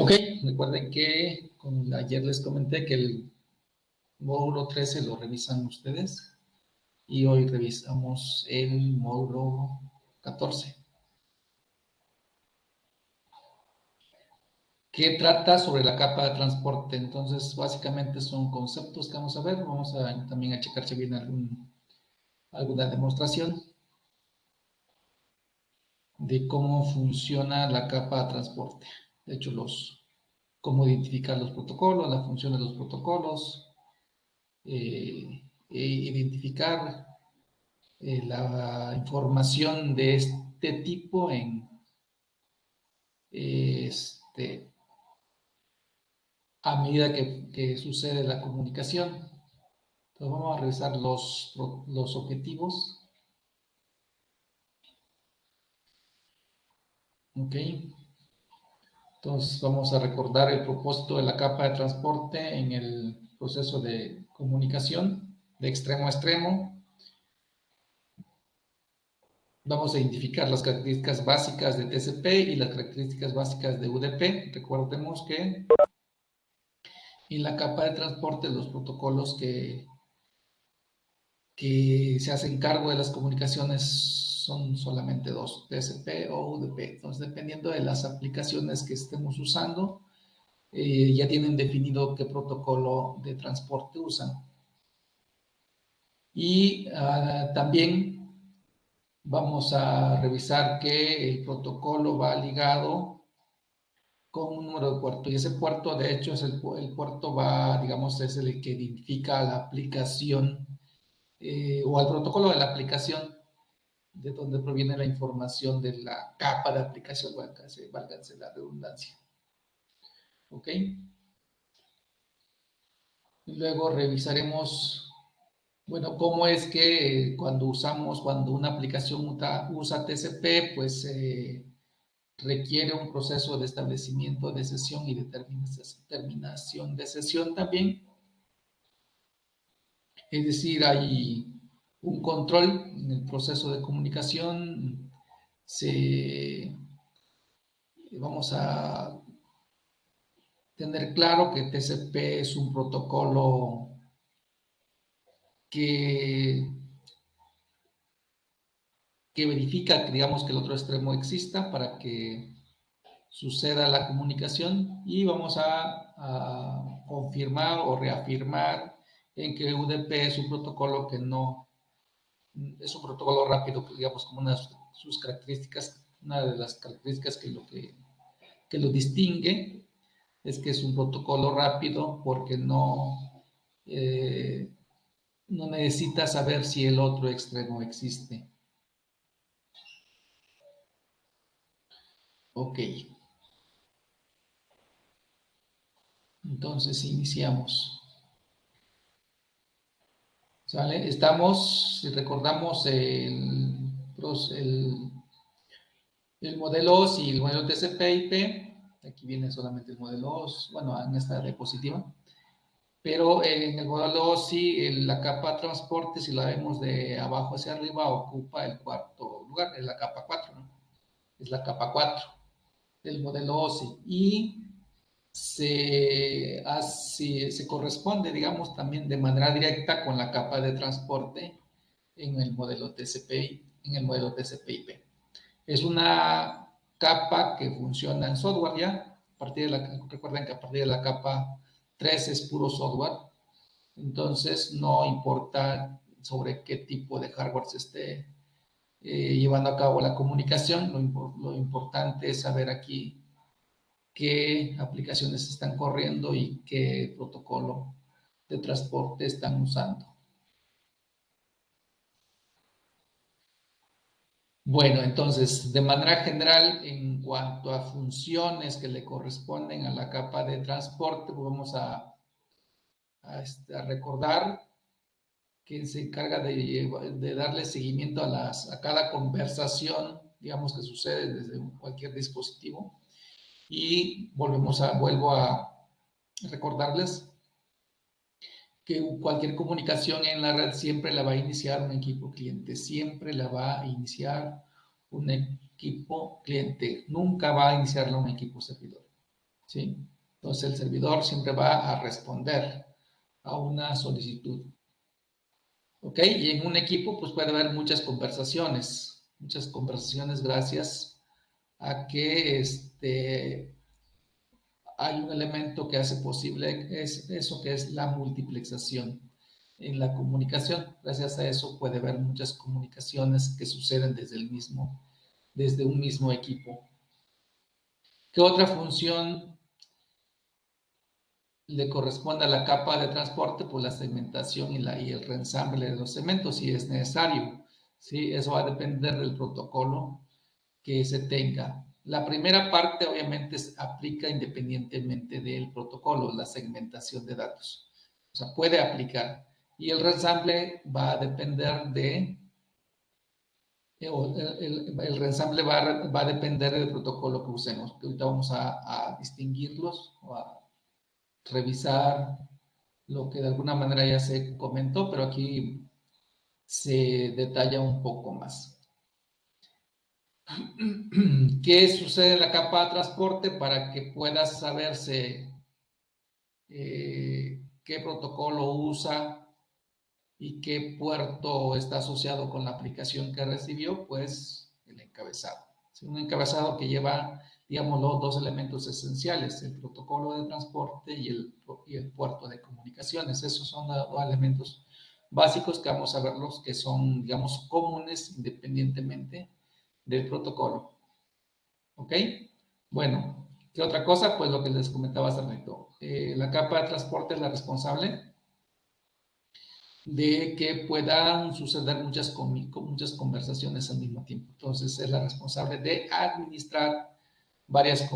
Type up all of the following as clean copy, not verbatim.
Ok, recuerden que ayer les comenté que el módulo 13 lo revisan ustedes y hoy revisamos el módulo 14, que trata sobre la capa de transporte. Entonces, básicamente son conceptos que vamos a ver. Vamos a también a checar si viene alguna demostración de cómo funciona la capa de transporte. De hecho, cómo identificar los protocolos, la función de los protocolos, identificar la información de este tipo a medida que sucede la comunicación. Entonces vamos a revisar los objetivos. Ok. Entonces vamos a recordar el propósito de la capa de transporte en el proceso de comunicación de extremo a extremo. Vamos a identificar las características básicas de TCP y las características básicas de UDP. Recordemos que en la capa de transporte los protocolos que se hacen cargo de las comunicaciones son solamente dos, TCP o UDP. Entonces, dependiendo de las aplicaciones que estemos usando, ya tienen definido qué protocolo de transporte usan. Y también vamos a revisar que el protocolo va ligado con un número de puerto, y ese puerto de hecho es el puerto digamos, es el que identifica la aplicación o al protocolo de la aplicación de donde proviene la información de la capa de aplicación, válgase la redundancia. ¿Ok? Luego revisaremos, bueno, cómo es que cuando una aplicación usa TCP, pues requiere un proceso de establecimiento de sesión y terminación de sesión también. Es decir, hay un control en el proceso de comunicación. Vamos a tener claro que TCP es un protocolo que, verifica que, digamos, que el otro extremo exista para que suceda la comunicación, y vamos a confirmar o reafirmar en que UDP es un protocolo que no es un protocolo rápido, digamos, como una de sus características, una de las características que lo distingue es que es un protocolo rápido porque no necesita saber si el otro extremo existe. Ok. Entonces iniciamos. ¿Sale? Estamos, si recordamos el modelo OSI y el modelo TCP/IP, aquí viene solamente el modelo OSI, bueno, en esta diapositiva, pero en el modelo OSI la capa de transporte, si la vemos de abajo hacia arriba, ocupa el cuarto lugar, es la capa 4, ¿no? Es la capa 4 del modelo OSI, y se corresponde, digamos, también de manera directa con la capa de transporte en el modelo TCP/IP. Es una capa que funciona en software ya. Recuerden que a partir de la capa 3 es puro software. Entonces, no importa sobre qué tipo de hardware se esté llevando a cabo la comunicación. Lo importante es saber aquí qué aplicaciones están corriendo y qué protocolo de transporte están usando. Bueno, entonces, de manera general, en cuanto a funciones que le corresponden a la capa de transporte, pues vamos a recordar que se encarga de darle seguimiento a cada conversación, digamos, que sucede desde cualquier dispositivo. Y vuelvo a recordarles que cualquier comunicación en la red siempre la va a iniciar un equipo cliente, siempre la va a iniciar un equipo cliente, nunca va a iniciarla un equipo servidor. ¿sí? Entonces el servidor siempre va a responder a una solicitud. ¿Ok? Y en un equipo pues puede haber muchas conversaciones gracias a que hay un elemento que hace posible eso que es la multiplexación en la comunicación. Gracias a eso puede haber muchas comunicaciones que suceden desde un mismo equipo. ¿Qué otra función le corresponde a la capa de transporte? Pues la segmentación y el reensamble de los segmentos, si es necesario. ¿Sí? Eso va a depender del protocolo que se tenga. La primera parte obviamente aplica independientemente del protocolo, la segmentación de datos. O sea, puede aplicar. Y el reensamble va a depender el reensamble va a depender del protocolo que usemos. Que ahorita vamos a distinguirlos o a revisar lo que de alguna manera ya se comentó, pero aquí se detalla un poco más. ¿Qué sucede en la capa de transporte para que pueda saberse qué protocolo usa y qué puerto está asociado con la aplicación que recibió? Pues el encabezado. Es un encabezado que lleva, digamos, los dos elementos esenciales, el protocolo de transporte y el puerto de comunicaciones. Esos son los dos elementos básicos que vamos a ver los que son, digamos, comunes independientemente del protocolo. ¿Ok? Bueno, ¿qué otra cosa? Pues lo que les comentaba hace rato. La capa de transporte es la responsable de que puedan suceder muchas conversaciones al mismo tiempo. Entonces, es la responsable de administrar varias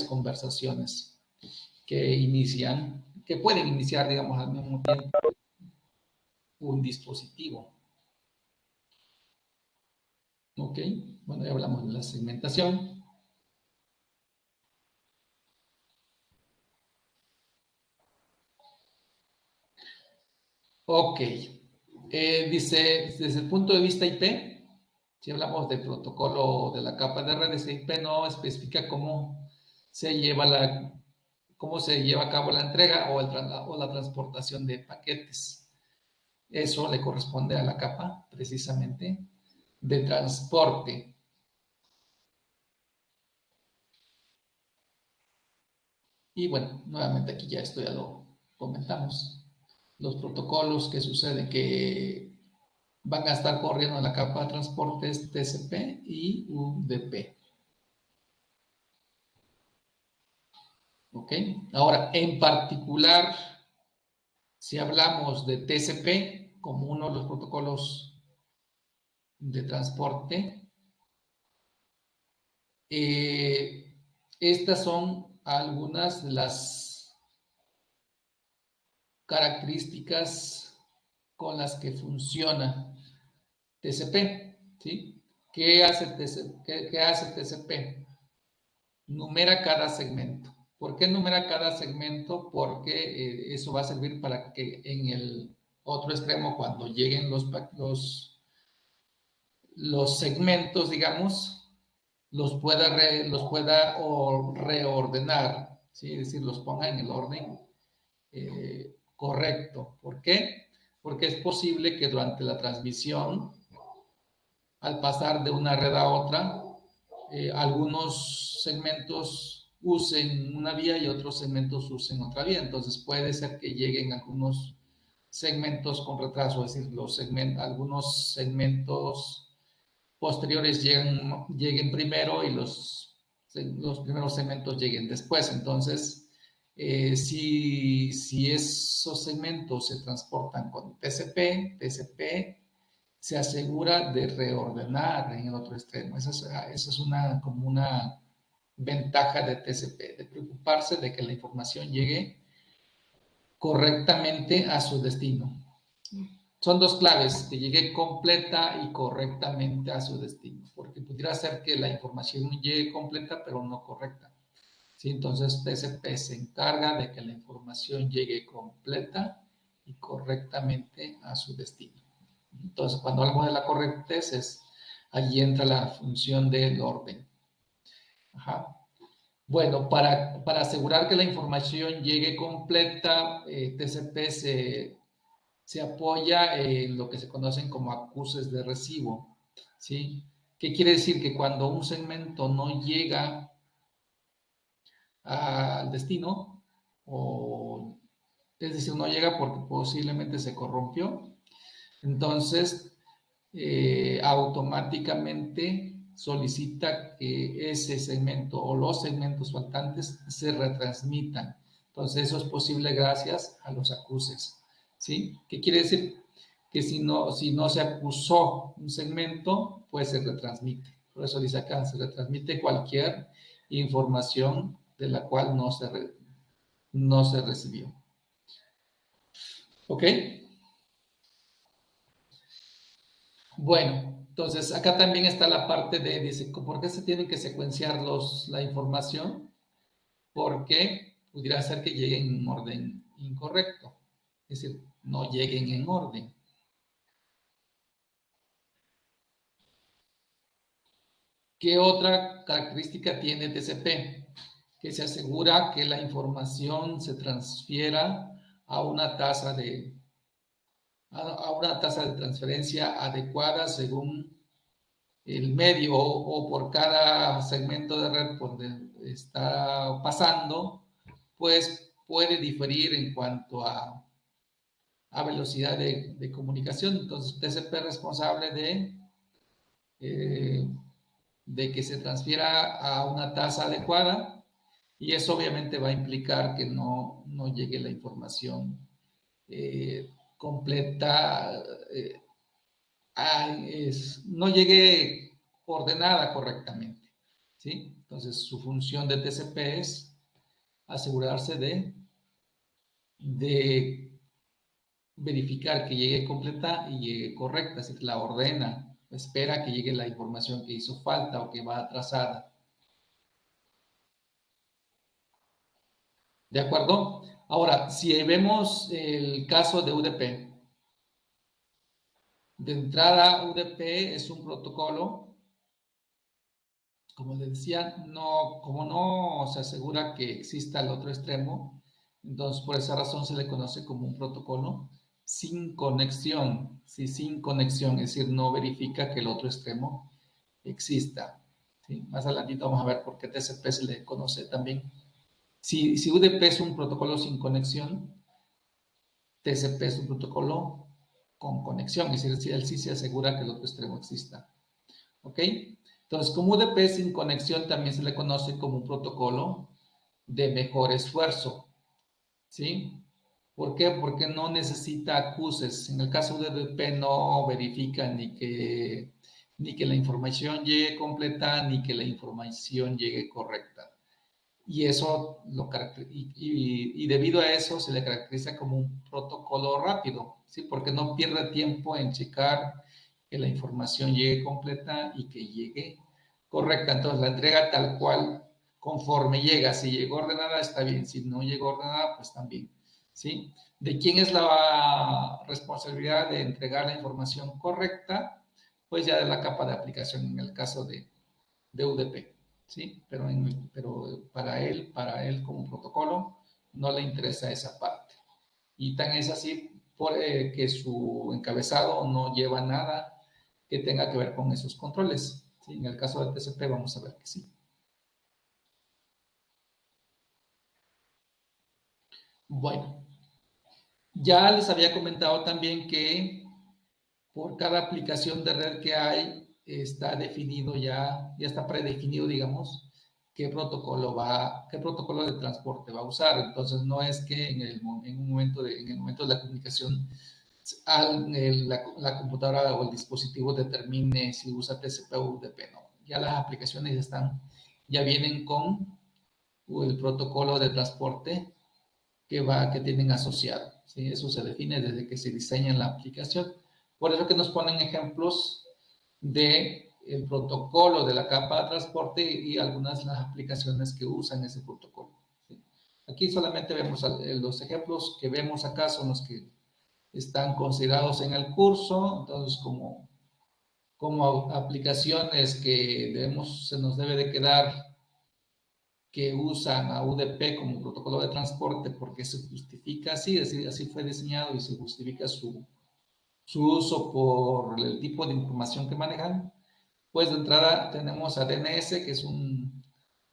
conversaciones que pueden iniciar, digamos, al mismo tiempo un dispositivo. ¿Ok? Bueno, ya hablamos de la segmentación. Ok. Dice, desde el punto de vista IP, si hablamos de protocolo de la capa de redes, IP no especifica cómo se lleva a cabo la entrega o la transportación de paquetes. Eso le corresponde a la capa, precisamente, de transporte. Y bueno, nuevamente aquí ya esto ya lo comentamos. Los protocolos que suceden que van a estar corriendo en la capa de transporte es TCP y UDP. ¿Ok? Ahora, en particular, si hablamos de TCP como uno de los protocolos de transporte, estas son algunas de las características con las que funciona TCP. ¿Sí? ¿Qué hace TCP? Numera cada segmento. ¿Por qué numera cada segmento? Porque eso va a servir para que en el otro extremo, cuando lleguen los segmentos, digamos, los pueda reordenar, ¿sí? Es decir, los ponga en el orden correcto. ¿Por qué? Porque es posible que durante la transmisión, al pasar de una red a otra, algunos segmentos usen una vía y otros segmentos usen otra vía. Entonces puede ser que lleguen algunos segmentos con retraso, es decir, algunos segmentos posteriores lleguen primero y los primeros segmentos lleguen después. Entonces, si esos segmentos se transportan con TCP se asegura de reordenar en el otro extremo. Esa es como una ventaja de TCP, de preocuparse de que la información llegue correctamente a su destino. Son dos claves, que llegue completa y correctamente a su destino, porque pudiera ser que la información llegue completa pero no correcta. ¿Sí? Entonces TCP se encarga de que la información llegue completa y correctamente a su destino. Entonces, cuando hablamos de la correctez, allí entra la función del orden. Ajá. Bueno, para asegurar que la información llegue completa, TCP se apoya en lo que se conocen como acuses de recibo, ¿sí? ¿Qué quiere decir? Que cuando un segmento no llega al destino, o es decir, no llega porque posiblemente se corrompió, entonces automáticamente solicita que ese segmento o los segmentos faltantes se retransmitan. Entonces eso es posible gracias a los acuses, ¿sí? ¿Qué quiere decir? Que si no se acusó un segmento, pues se retransmite. Por eso dice acá, se retransmite cualquier información de la cual no se recibió. ¿Ok? Bueno, entonces acá también está la parte de, dice, ¿por qué se tienen que secuenciar la información? Porque pudiera ser que lleguen en orden incorrecto, es decir, no lleguen en orden. ¿Qué otra característica tiene TCP? Que se asegura que la información se transfiera a una tasa de transferencia adecuada según el medio o por cada segmento de red por donde está pasando, pues puede diferir en cuanto a velocidad de comunicación. Entonces, TCP es responsable eh, de que se transfiera a una tasa adecuada y eso obviamente va a implicar que no llegue la información completa, no llegue ordenada correctamente, ¿sí? Entonces, su función de TCP es asegurarse de verificar que llegue completa y llegue correcta, es decir, la ordena, espera que llegue la información que hizo falta o que va atrasada. ¿De acuerdo? Ahora, si vemos el caso de UDP, de entrada UDP es un protocolo, como les decía, como no se asegura que exista el otro extremo, entonces por esa razón se le conoce como un protocolo sin conexión, sí, sin conexión, es decir, no verifica que el otro extremo exista. ¿Sí? Más adelante vamos a ver por qué TCP se le conoce también. Si UDP es un protocolo sin conexión, TCP es un protocolo con conexión, es decir, si él sí se asegura que el otro extremo exista. ¿Ok? Entonces, como UDP sin conexión también se le conoce como un protocolo de mejor esfuerzo. ¿Sí? ¿Por qué? Porque no necesita acuses. En el caso de UDP no verifica ni que la información llegue completa, ni que la información llegue correcta. Y eso y debido a eso se le caracteriza como un protocolo rápido, ¿sí? Porque no pierde tiempo en checar que la información llegue completa y que llegue correcta. Entonces la entrega tal cual conforme llega. Si llegó ordenada está bien, si no llegó ordenada pues también, ¿sí? ¿De quién es la responsabilidad de entregar la información correcta? Pues ya de la capa de aplicación en el caso de UDP. ¿Sí? Pero para él como protocolo, no le interesa esa parte. Y tan es así que su encabezado no lleva nada que tenga que ver con esos controles. ¿Sí? En el caso del TCP vamos a ver que sí. Bueno, ya les había comentado también que por cada aplicación de red que hay, está definido ya está predefinido, digamos, qué protocolo de transporte va a usar. Entonces, no es que en el momento de la comunicación la computadora o el dispositivo determine si usa TCP o UDP, no. Ya las aplicaciones ya vienen con el protocolo de transporte que tienen asociado. ¿Sí? Eso se define desde que se diseña la aplicación. Por eso que nos ponen ejemplos de el protocolo de la capa de transporte y algunas de las aplicaciones que usan ese protocolo. ¿Sí? Aquí solamente vemos los ejemplos que vemos acá son los que están considerados en el curso, entonces como aplicaciones que se nos debe de quedar que usan a UDP como protocolo de transporte porque se justifica así, es decir, así fue diseñado y se justifica su uso por el tipo de información que manejan, pues de entrada tenemos a DNS, que es un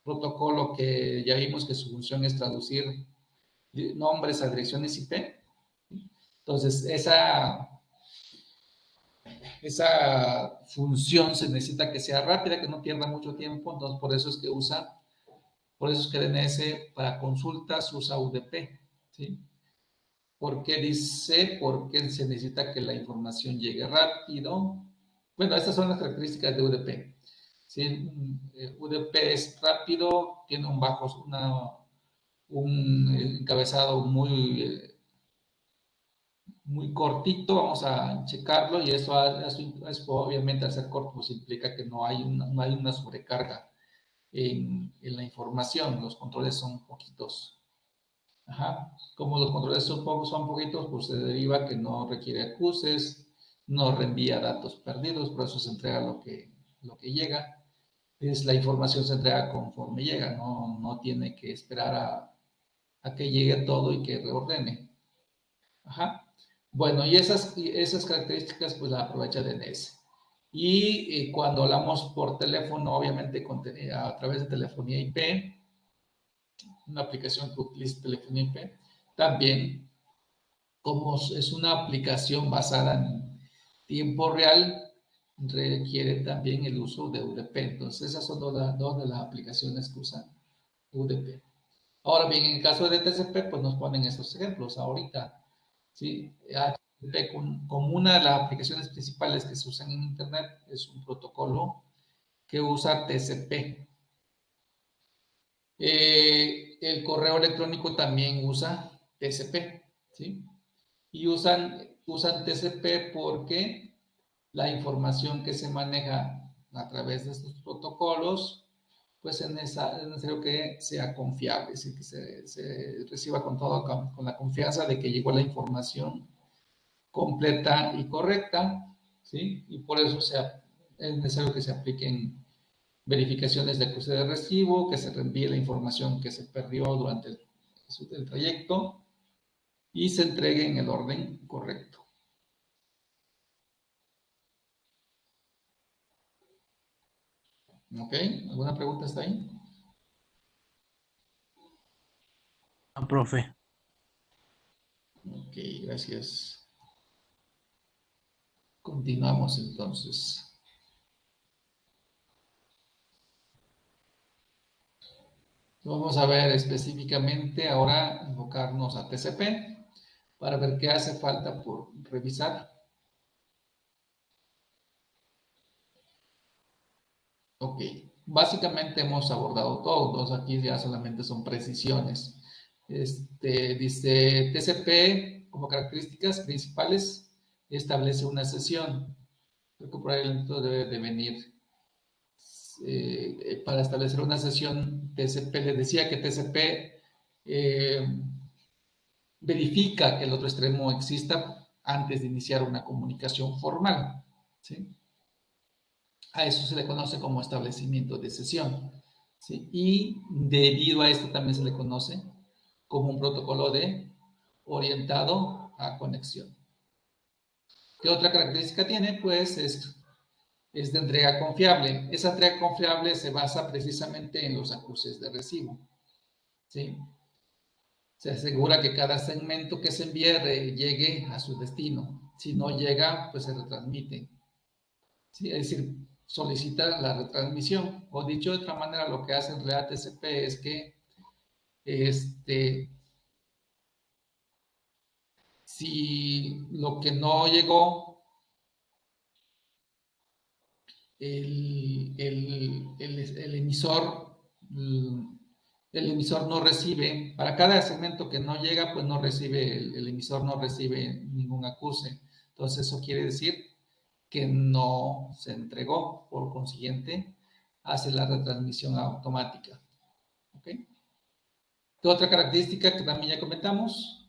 protocolo que ya vimos que su función es traducir nombres a direcciones IP. Entonces, esa función se necesita que sea rápida, que no pierda mucho tiempo, entonces por eso es que DNS para consultas usa UDP, ¿sí? ¿Por qué dice? Porque se necesita que la información llegue rápido. Bueno, estas son las características de UDP. ¿Sí? UDP es rápido, tiene un encabezado muy cortito, vamos a checarlo, y eso obviamente al ser corto pues implica que no hay una sobrecarga en la información, los controles son poquitos. Ajá. Como los controles son poquitos, pues se deriva que no requiere acuses, no reenvía datos perdidos, por eso se entrega lo que llega. La información se entrega conforme llega, no tiene que esperar a que llegue todo y que reordene. Ajá. Bueno, y esas características pues las aprovecha DNS. Y cuando hablamos por teléfono, obviamente a través de telefonía IP, una aplicación que utiliza telefonía IP, también como es una aplicación basada en tiempo real, requiere también el uso de UDP. Entonces, esas son dos de las aplicaciones que usan UDP. Ahora bien, en el caso de TCP, pues nos ponen estos ejemplos ahorita. ¿Sí? HTTP como una de las aplicaciones principales que se usan en Internet es un protocolo que usa TCP. El correo electrónico también usa TCP, ¿sí? Y usan TCP porque la información que se maneja a través de estos protocolos, pues es necesario que sea confiable, es decir, que se reciba con la confianza de que llegó la información completa y correcta, ¿sí? Y por eso es necesario que se apliquen verificaciones de cruce de recibo, que se reenvíe la información que se perdió durante el trayecto y se entregue en el orden correcto. ¿Ok? ¿Alguna pregunta hasta ahí? No, profe. Ok, gracias. Continuamos entonces. Vamos a ver específicamente ahora, enfocarnos a TCP para ver qué hace falta por revisar. Ok, básicamente hemos abordado todo, entonces aquí ya solamente son precisiones. Dice TCP como características principales establece una sesión. Creo que por ahí debe de venir para establecer una sesión TCP. Les decía que TCP verifica que el otro extremo exista antes de iniciar una comunicación formal. ¿Sí? A eso se le conoce como establecimiento de sesión. ¿Sí? Y debido a esto también se le conoce como un protocolo de orientado a conexión. ¿Qué otra característica tiene? Pues es de entrega confiable. Esa entrega confiable se basa precisamente en los acuses de recibo. ¿Sí? Se asegura que cada segmento que se envíe llegue a su destino. Si no llega, pues se retransmite. ¿Sí? Es decir, solicita la retransmisión. O dicho de otra manera, lo que hace en realidad TCP es que este, si lo que no llegó, el emisor, el emisor no recibe, para cada segmento que no llega, pues no recibe, el emisor no recibe ningún acuse. Entonces eso quiere decir que no se entregó, por consiguiente, hace la retransmisión automática. ¿Ok? Otra característica que también ya comentamos,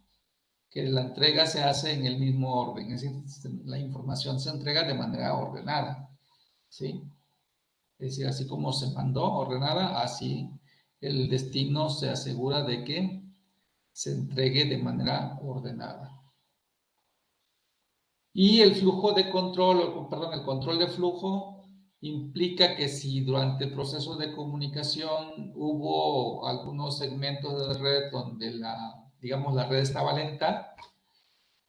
que la entrega se hace en el mismo orden, es decir, la información se entrega de manera ordenada, ¿sí? Es decir, así como se mandó ordenada, así el destino se asegura de que se entregue de manera ordenada. Y el flujo de control, perdón, el control de flujo implica que si durante el proceso de comunicación hubo algunos segmentos de red donde digamos, la red estaba lenta,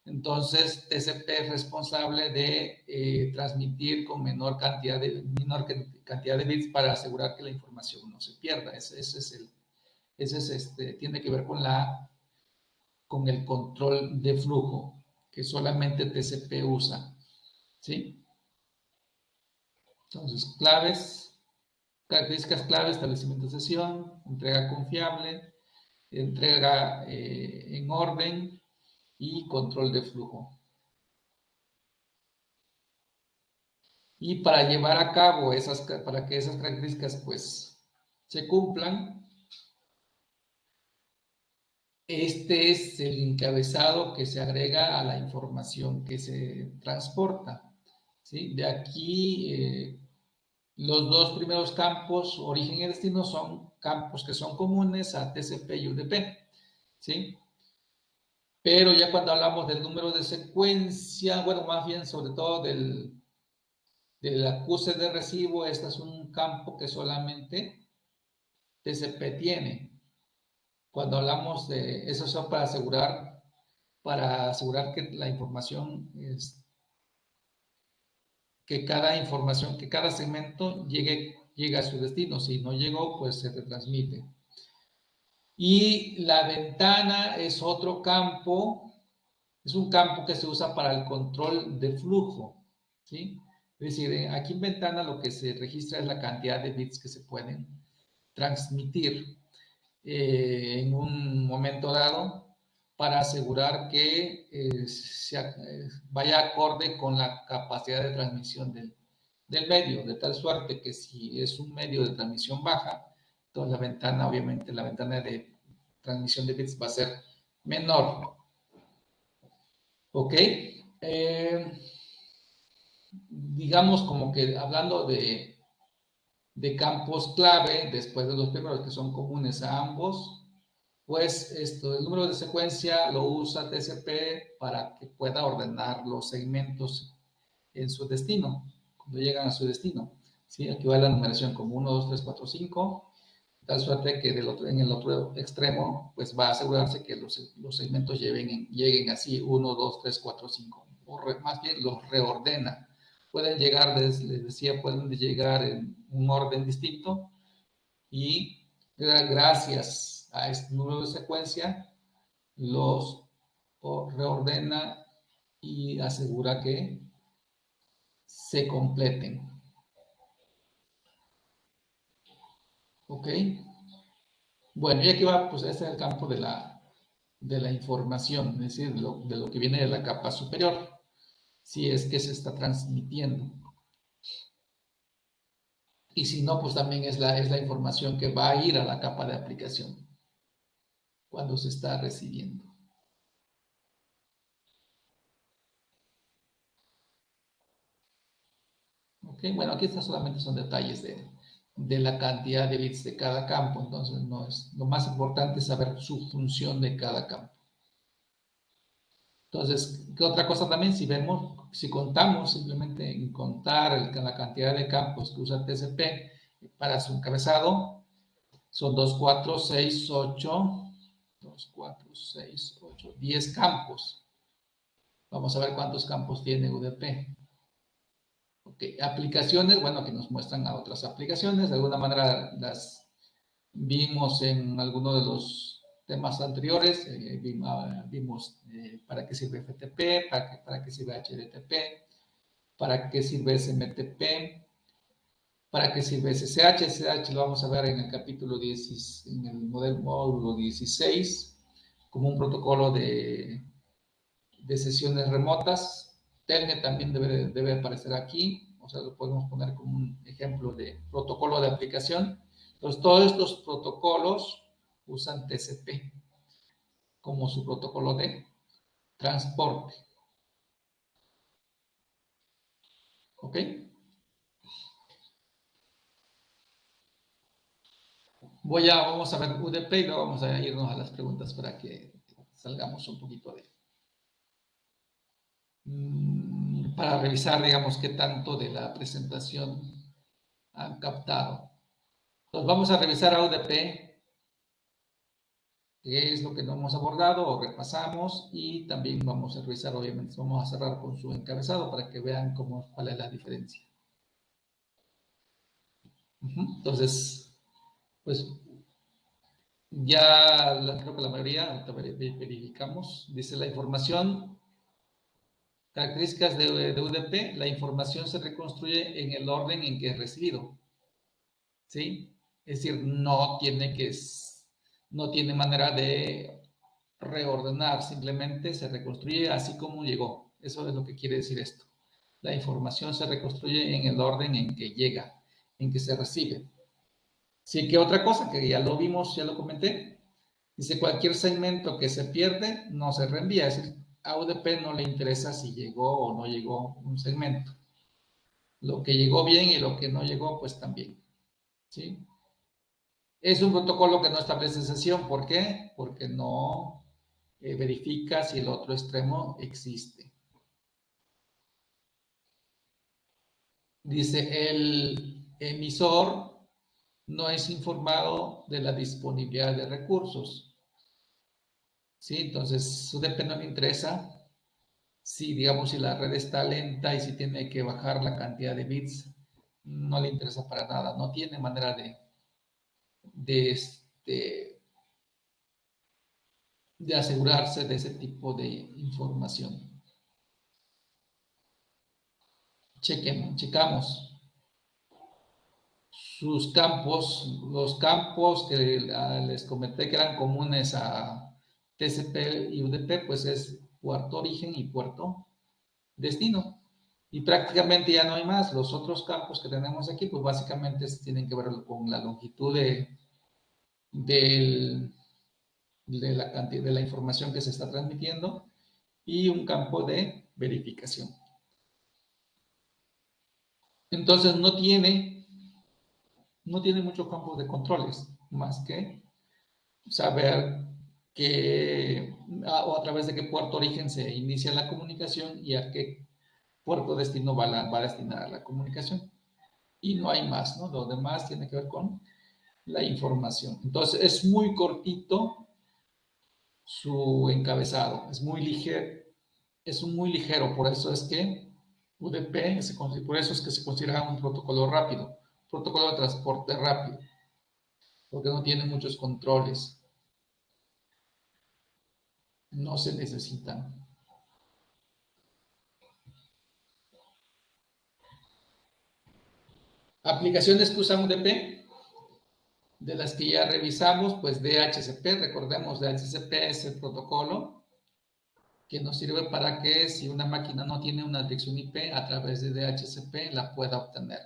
entonces TCP es responsable de transmitir con menor cantidad de bits para asegurar que la información no se pierda. Tiene que ver con el control de flujo que solamente TCP usa, ¿sí? Entonces, características clave, establecimiento de sesión, entrega confiable, entrega en orden y control de flujo. Y para llevar a cabo para que esas características pues se cumplan, este es el encabezado que se agrega a la información que se transporta, ¿sí? De aquí, los dos primeros campos, origen y destino, son campos que son comunes a TCP y UDP, ¿sí? Pero ya cuando hablamos del número de secuencia, bueno, más bien sobre todo del acuse de recibo, este es un campo que solamente TCP tiene. Cuando hablamos de eso, son para asegurar que la información que cada segmento llegue a su destino. Si no llegó, pues se retransmite. Y la ventana es otro campo, es un campo que se usa para el control de flujo, ¿sí? Es decir, aquí en ventana lo que se registra es la cantidad de bits que se pueden transmitir en un momento dado para asegurar que vaya acorde con la capacidad de transmisión del medio, de tal suerte que si es un medio de transmisión baja, entonces la ventana, obviamente, la ventana de transmisión de bits va a ser menor. ¿Ok? Digamos como que hablando de campos clave, después de los primeros que son comunes a ambos, pues el número de secuencia lo usa TCP para que pueda ordenar los segmentos en su destino, cuando llegan a su destino. ¿Sí? Aquí va la numeración como 1, 2, 3, 4, 5, de tal suerte que en el otro extremo, pues va a asegurarse que los segmentos lleguen así, 1, 2, 3, 4, 5, o más bien los reordena. Pueden llegar, les decía, pueden llegar en un orden distinto y gracias a este número de secuencia los reordena y asegura que se completen. ¿Ok? Bueno, y aquí va, pues este es el campo de la información, es decir, de lo que viene de la capa superior, si es que se está transmitiendo. Y si no, pues también es la información que va a ir a la capa de aplicación cuando se está recibiendo. ¿Ok? Bueno, aquí solamente son detalles de la cantidad de bits de cada campo, entonces no es, lo más importante es saber su función de cada campo. Entonces, ¿qué otra cosa también? Si contamos simplemente en contar la cantidad de campos que usa TCP para su encabezado, son 2, 4, 6, 8, 2, 4, 6, 8, 10 campos. Vamos a ver cuántos campos tiene UDP. Ok, aplicaciones, bueno, que nos muestran a otras aplicaciones, de alguna manera las vimos en alguno de los temas anteriores, vimos para qué sirve FTP, para qué sirve HTTP, para qué sirve SMTP, para qué sirve SSH. SSH lo vamos a ver en el capítulo 10, en el módulo 16, como un protocolo de sesiones remotas. Telnet también debe aparecer aquí, o sea, lo podemos poner como un ejemplo de protocolo de aplicación. Entonces, todos estos protocolos usan TCP como su protocolo de transporte. ¿Ok? Vamos a ver UDP y luego vamos a irnos a las preguntas para que salgamos un poquito de... para revisar, digamos, qué tanto de la presentación han captado. Entonces vamos a revisar a UDP, qué es lo que no hemos abordado o repasamos, y también vamos a revisar, obviamente, vamos a cerrar con su encabezado para que vean cuál es la diferencia. Entonces, pues ya creo que la mayoría, verificamos, dice la información, características de UDP, la información se reconstruye en el orden en que es recibido, ¿sí? Es decir, no tiene manera de reordenar, simplemente se reconstruye así como llegó. Eso es lo que quiere decir esto. La información se reconstruye en el orden en que llega, en que se recibe. Sí, que otra cosa que ya lo vimos, ya lo comenté, dice cualquier segmento que se pierde no se reenvía, es decir, a UDP no le interesa si llegó o no llegó un segmento. Lo que llegó bien y lo que no llegó, pues también. ¿Sí? Es un protocolo que no establece sesión. ¿Por qué? Porque no verifica si el otro extremo existe. Dice, el emisor no es informado de la disponibilidad de recursos. ¿Sí? Entonces, UDP no le interesa si, digamos, si la red está lenta y si tiene que bajar la cantidad de bits, no le interesa para nada. No tiene manera de, de asegurarse de ese tipo de información. Checamos sus campos, los campos que les comenté que eran comunes a TCP y UDP, pues es puerto origen y puerto destino. Y prácticamente ya no hay más. Los otros campos que tenemos aquí, pues básicamente tienen que ver con la longitud la cantidad, de la información que se está transmitiendo y un campo de verificación. Entonces no tiene muchos campos de controles, más que saber o a través de qué puerto origen se inicia la comunicación y a qué puerto destino va a destinar la comunicación. Y no hay más, ¿no? Lo demás tiene que ver con la información. Entonces, es muy cortito su encabezado, es muy ligero, por eso es que UDP, por eso es que se considera un protocolo rápido, protocolo de transporte rápido, porque no tiene muchos controles, no se necesitan. Aplicaciones que usan UDP, de las que ya revisamos, pues DHCP, recordemos, DHCP es el protocolo que nos sirve para que si una máquina no tiene una dirección IP, a través de DHCP la pueda obtener.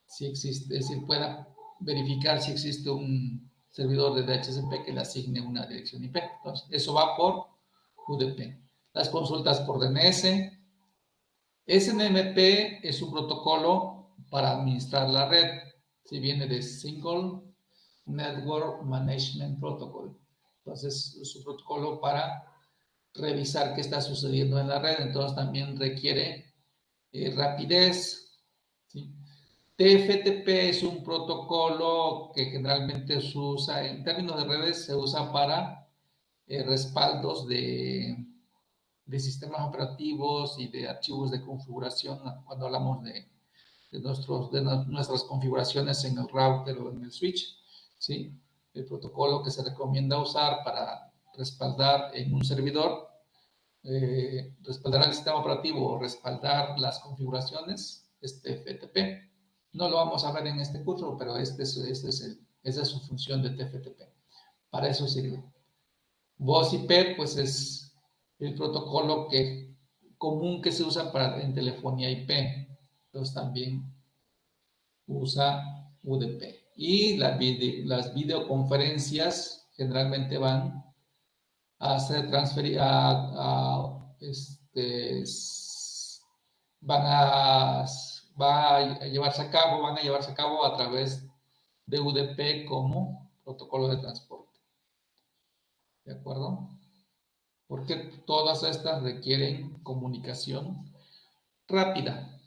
Si existe, es decir, pueda verificar si existe un servidor de DHCP que le asigne una dirección IP. Entonces, eso va por UDP. Las consultas por DNS. SNMP es un protocolo para administrar la red. Si viene de Single Network Management Protocol. Entonces, es un protocolo para revisar qué está sucediendo en la red. Entonces, también requiere rapidez. ¿Sí? TFTP es un protocolo que generalmente se usa, en términos de redes, se usa para respaldos de sistemas operativos y de archivos de configuración cuando hablamos de nuestras configuraciones en el router o en el switch. ¿Sí? El protocolo que se recomienda usar para respaldar en un servidor, respaldar el sistema operativo o respaldar las configuraciones es TFTP. No lo vamos a ver en este curso, pero esa es su función de TFTP. Para eso sirve. Voz IP, pues es el protocolo común que se usa en telefonía IP. Entonces también usa UDP. Y las videoconferencias generalmente van a ser transferidas van a llevarse a cabo a través de UDP como protocolo de transporte. ¿De acuerdo? Porque todas estas requieren comunicación rápida.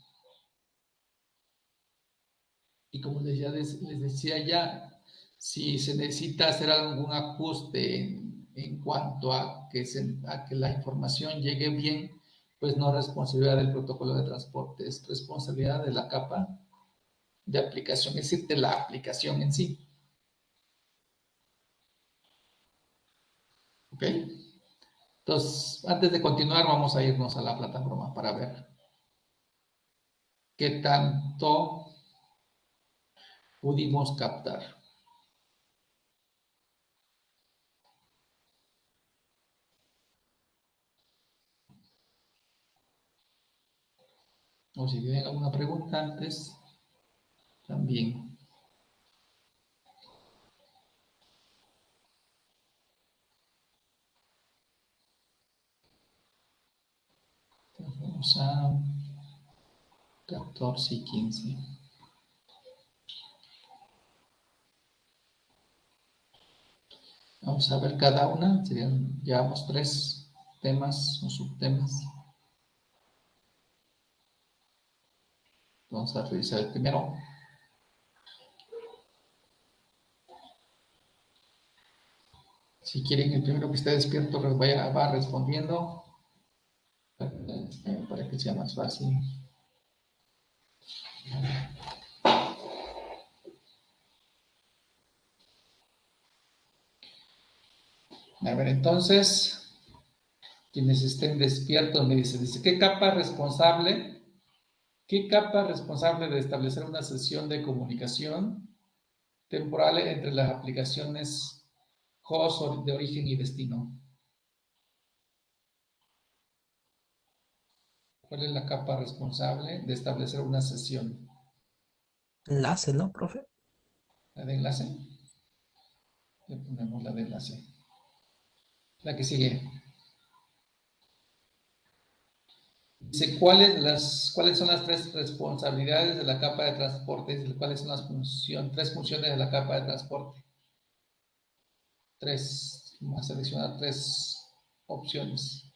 Y como les decía ya, si se necesita hacer algún ajuste en cuanto a que la información llegue bien, pues no es responsabilidad del protocolo de transporte, es responsabilidad de la capa de aplicación, es decir, de la aplicación en sí. ¿Ok? Entonces, antes de continuar, vamos a irnos a la plataforma para ver qué tanto pudimos captar. O si tienen alguna pregunta antes, también. Vamos a 14 y 15. Vamos a ver cada una. Llevamos 3 temas o subtemas. Vamos a revisar el primero. Si quieren, el primero que esté despierto va respondiendo para que sea más fácil. A ver, entonces, quienes estén despiertos me dice, ¿qué capa responsable? ¿Qué capa responsable de establecer una sesión de comunicación temporal entre las aplicaciones host de origen y destino? ¿Cuál es la capa responsable de establecer una sesión? Enlace, ¿no, profe? ¿La de enlace? Le ponemos la de enlace. La que sigue. Dice, ¿cuáles son las 3 responsabilidades de la capa de transporte? Dice, ¿cuáles son las 3 funciones de la capa de transporte? 3. Vamos a seleccionar 3 opciones.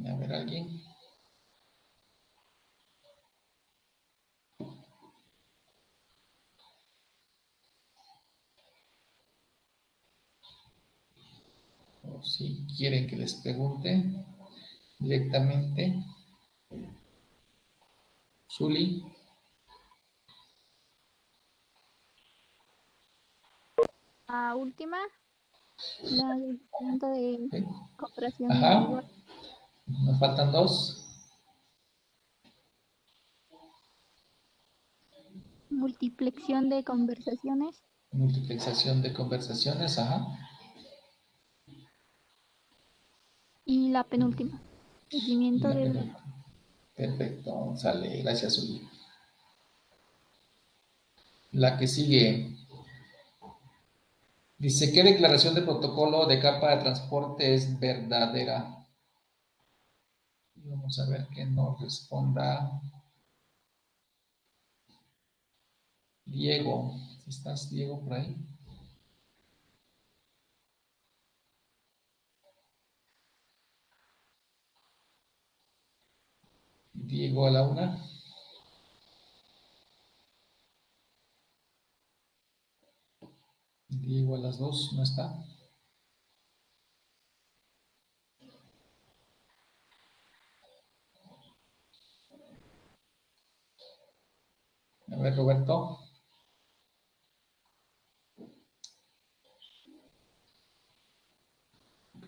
A ver, ¿alguien? O si quieren que les pregunte directamente. Zuli. La última, la del punto de ¿Sí? cooperación Ajá. individual. Nos faltan 2. Multiplexión de conversaciones. Multiplexación de conversaciones. Ajá. Y la penúltima, Y seguimiento la del... penúltima. Perfecto. Sale. Gracias, Zuli. La que sigue. Dice, ¿qué declaración de protocolo de capa de transporte es verdadera? Y vamos a ver que nos responda Diego. ¿Estás, Diego, por ahí? Diego a la 1. Diego a las 2. ¿No está? A ver, Roberto.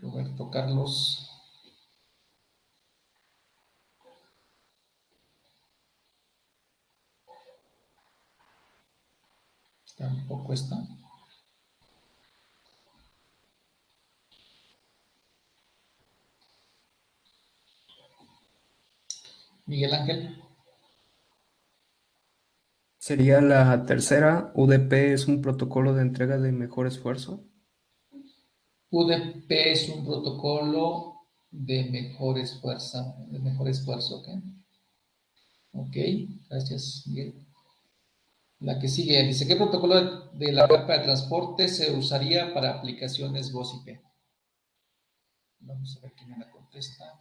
Roberto Carlos. Tampoco está. Miguel Ángel. Sería la tercera. UDP es un protocolo de entrega de mejor esfuerzo. UDP es un protocolo de mejor esfuerzo, ¿ok? Ok, gracias, Miguel. La que sigue dice, ¿qué protocolo de la capa de transporte se usaría para aplicaciones voz IP? Vamos a ver quién me la contesta.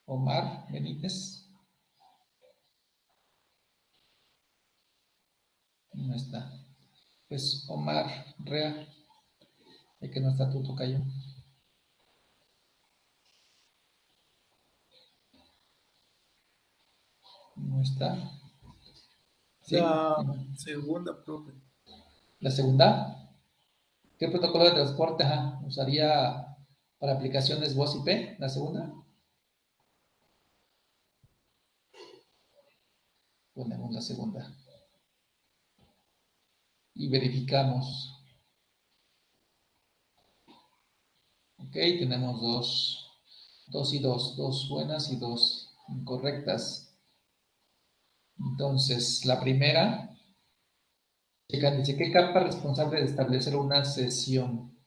Omar Benítez. No está. Pues Omar Rea, de que no está tu tocayo. No está. ¿Sí? La segunda, profe. La segunda. ¿Qué protocolo de transporte usaría para aplicaciones voz IP? La segunda. Ponemos la segunda. Y verificamos. Ok, tenemos dos y dos buenas y dos incorrectas. Entonces, la primera, dice, ¿qué capa responsable de establecer una sesión?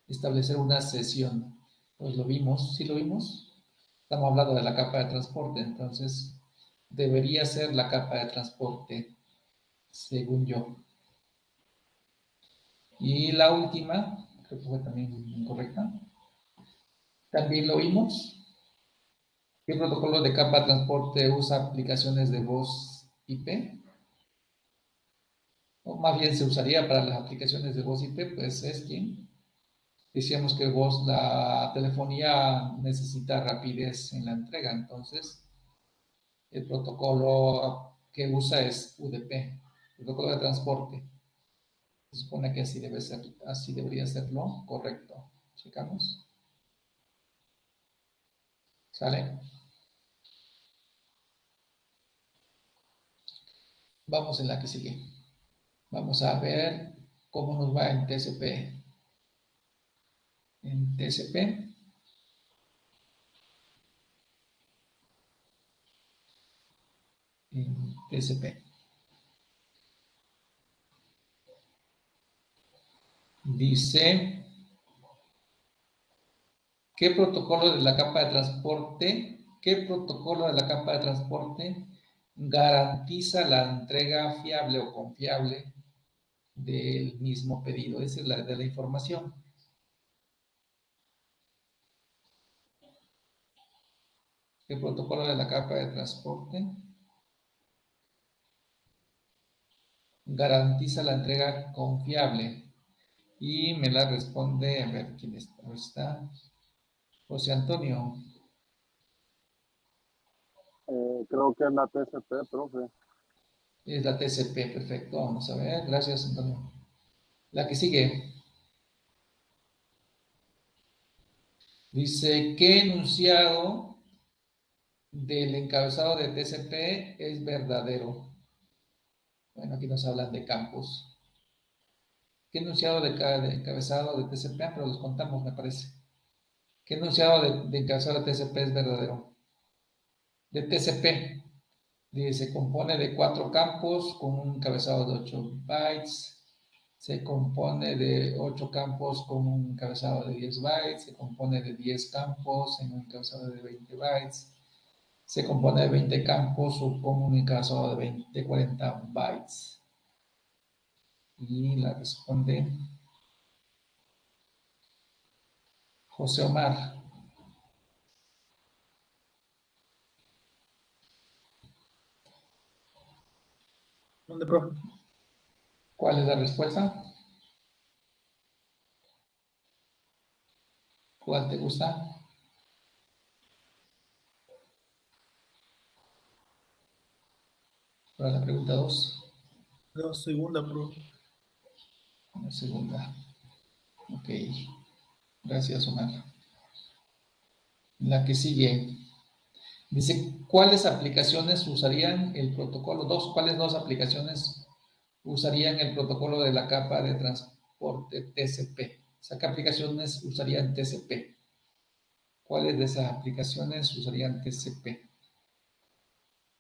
Establecer una sesión. Pues lo vimos, ¿sí lo vimos? Estamos hablando de la capa de transporte, entonces debería ser la capa de transporte, según yo. Y la última, creo que fue también incorrecta. También lo vimos. ¿Qué protocolo de capa de transporte usa aplicaciones de voz IP? O más bien se usaría para las aplicaciones de voz IP, pues es quien. Decíamos que la telefonía necesita rapidez en la entrega, entonces el protocolo que usa es UDP, protocolo de transporte. Se supone que así debe ser, así debería serlo, correcto. Checamos. ¿Sale? Vamos en la que sigue. Vamos a ver cómo nos va en TCP. En TCP. En TCP. Dice, ¿qué protocolo de la capa de transporte, qué protocolo de la capa de transporte garantiza la entrega fiable o confiable del mismo pedido? Esa es la de la información. ¿Qué protocolo de la capa de transporte garantiza la entrega confiable? Y me la responde, a ver quién está. José Antonio. Creo que es la TCP, profe. Es la TCP, perfecto. Vamos a ver. Gracias, Antonio. La que sigue. Dice, ¿qué enunciado del encabezado de TCP es verdadero? Bueno, aquí nos hablan de campos. ¿Qué enunciado de encabezado de TCP? Pero los contamos, me parece. ¿Qué enunciado de encabezado de TCP es verdadero? De TCP. Se compone de 4 campos con un encabezado de 8 bytes. Se compone de 8 campos con un encabezado de 10 bytes. Se compone de 10 campos en un encabezado de 20 bytes. Se compone de 20 campos con un encabezado de 40 bytes. Y la responde José Omar. ¿Dónde, profe? ¿Cuál es la respuesta? ¿Cuál te gusta? Para la pregunta 2. La segunda, profe. La segunda. Ok. Gracias, Omar. La que sigue. Dice, ¿cuáles aplicaciones usarían el protocolo 2? ¿Cuáles dos aplicaciones usarían el protocolo de la capa de transporte TCP? O sea, ¿qué aplicaciones usarían TCP? ¿Cuáles de esas aplicaciones usarían TCP?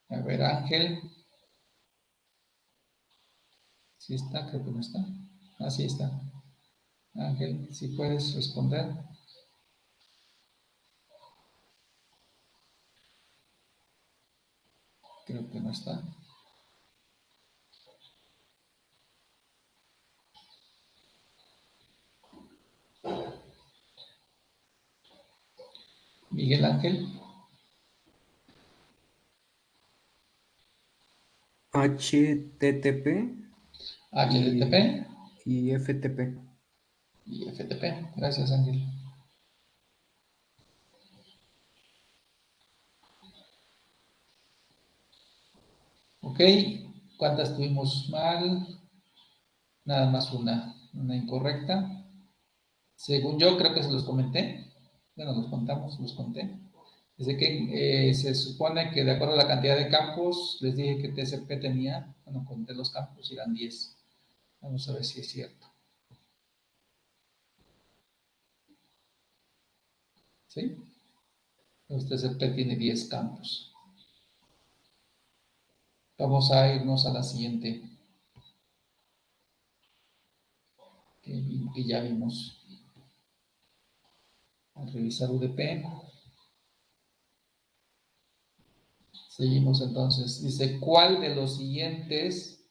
A ver, Ángel. Sí está, creo que no está. Ah, sí está. Ángel, si puedes responder. Creo que no está. Miguel Ángel, HTTP HTTP y FTP. y FTP. Gracias, Ángel. Ok, ¿cuántas tuvimos mal? Nada más una incorrecta. Según yo, creo que se los comenté. Bueno, los contamos, los conté. Desde que se supone que de acuerdo a la cantidad de campos, les dije que TCP tenía, bueno, conté los campos y eran 10. Vamos a ver si es cierto. ¿Sí? Los TCP tiene 10 campos. Vamos a irnos a la siguiente, que ya vimos. A revisar UDP. Seguimos entonces. Dice, ¿cuál de los siguientes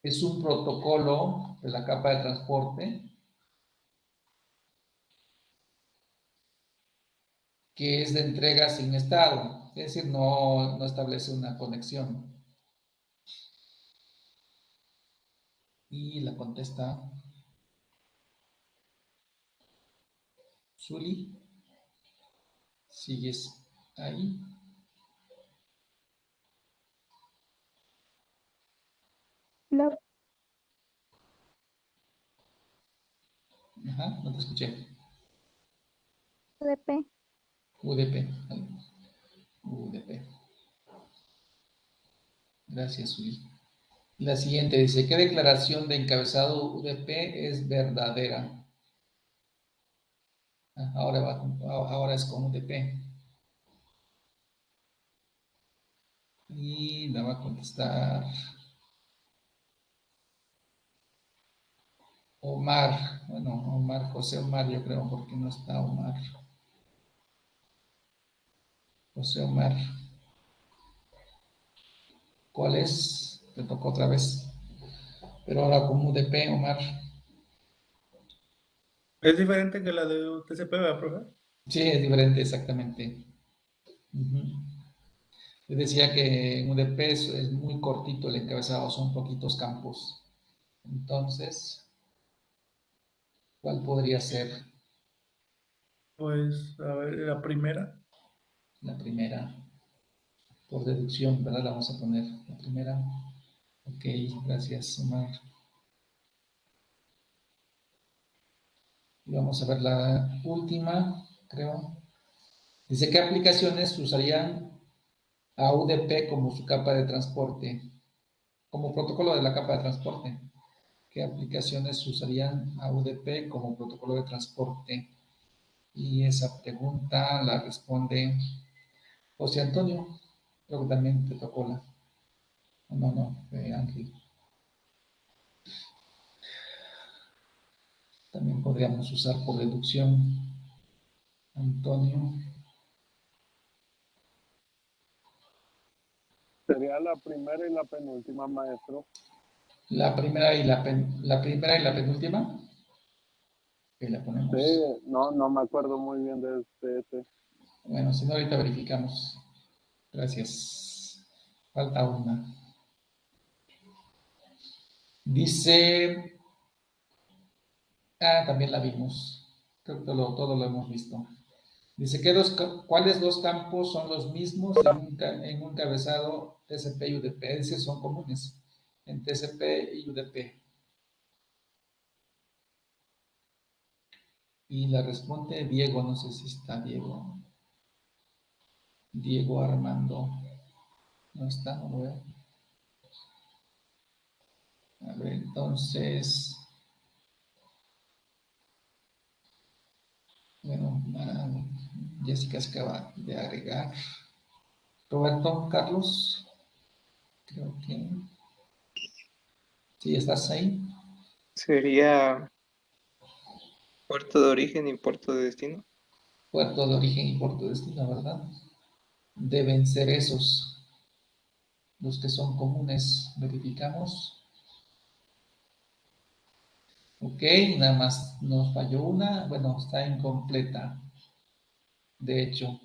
es un protocolo de la capa de transporte que es de entrega sin estado? Es decir, no establece una conexión. Y la contesta Zuli. ¿Sigues ahí? La Ajá, no te escuché. UDP. UDP. UDP. Gracias, Zuli. La siguiente dice, ¿qué declaración de encabezado UDP es verdadera? Ahora es con UDP. Y la va a contestar Omar. Bueno, Omar, José Omar, yo creo, porque no está Omar. José Omar. ¿Cuál es? Te tocó otra vez. Pero ahora con UDP, Omar. Es diferente que la de TCP, ¿verdad, profe? Sí, es diferente, exactamente. Ujú. Yo decía que en UDP es muy cortito el encabezado, son poquitos campos. Entonces, ¿cuál podría ser Pues, a ver, la primera. la primera? Por deducción, ¿verdad? La vamos a poner la primera. Ok, gracias, Omar. Y vamos a ver la última, creo. Dice, ¿qué aplicaciones usarían a UDP como su capa de transporte? Como protocolo de la capa de transporte. ¿Qué aplicaciones usarían a UDP como protocolo de transporte? Y esa pregunta la responde José Antonio. Creo que también te tocó la. No, Ángel. También podríamos usar por deducción. Antonio. Sería la primera y la penúltima, maestro. La primera y la primera y la penúltima. Que la Sí, ponemos. no me acuerdo muy bien de ese. Bueno, si no, ahorita verificamos. Gracias. Falta una. Dice. También la vimos. Creo que todo lo hemos visto. Dice que ¿cuáles dos campos son los mismos en un encabezado TCP y UDP? Dice son comunes en TCP y UDP. Y la responde Diego, no sé si está Diego. Diego Armando. No está, no lo veo. A ver, entonces. Bueno, Jessica se acaba de agregar. Roberto, Carlos, creo que. ¿Sí estás ahí? Sería puerto de origen y puerto de destino. Puerto de origen y puerto de destino, ¿verdad? Deben ser esos los que son comunes. Verificamos. Ok, nada más nos falló una. Bueno, está incompleta. De hecho,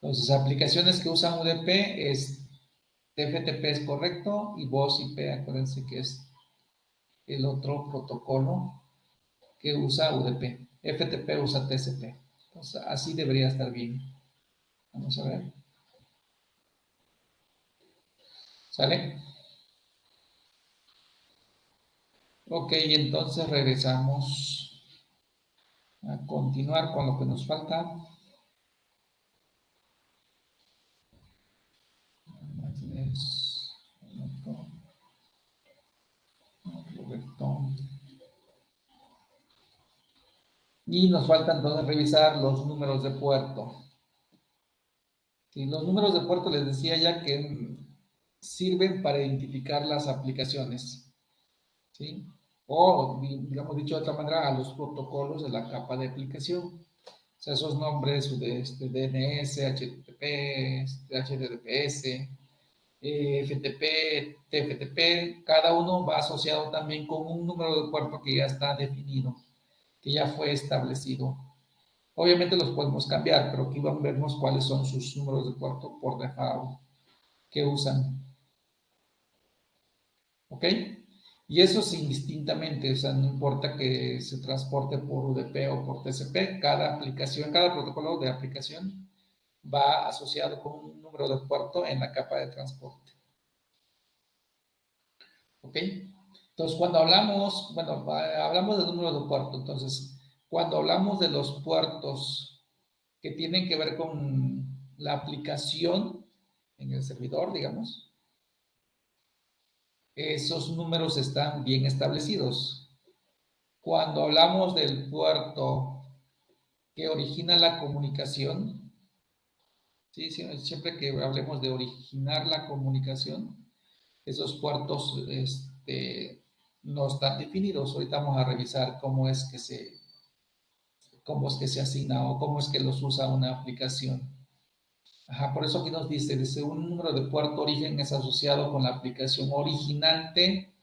entonces aplicaciones que usan UDP es TFTP es correcto y voz IP, acuérdense que es el otro protocolo que usa UDP. FTP usa TCP. Entonces, así debería estar bien. Vamos a ver. ¿Sale? Ok, entonces regresamos a continuar con lo que nos falta. Correcto. Y nos falta entonces revisar los números de puerto. Sí, los números de puerto les decía ya que sirven para identificar las aplicaciones, ¿sí? O, digamos dicho de otra manera, a los protocolos de la capa de aplicación. O sea, esos nombres de DNS, HTTP, HTTPS, FTP, TFTP, cada uno va asociado también con un número de puerto que ya está definido, que ya fue establecido. Obviamente los podemos cambiar, pero aquí vamos a vernos cuáles son sus números de puerto por default que usan. ¿Ok? Y eso es indistintamente, o sea, no importa que se transporte por UDP o por TCP, cada aplicación, cada protocolo de aplicación va asociado con un número de puerto en la capa de transporte. ¿Ok? Entonces, cuando hablamos, bueno, hablamos de número de puerto, entonces, cuando hablamos de los puertos que tienen que ver con la aplicación en el servidor, digamos, esos números están bien establecidos. Cuando hablamos del puerto que origina la comunicación, ¿sí? Siempre que hablemos de originar la comunicación, esos puertos no están definidos. Ahorita vamos a revisar cómo es que se asigna o cómo es que los usa una aplicación. Ajá, por eso aquí nos dice un número de puerto origen es asociado con la aplicación originante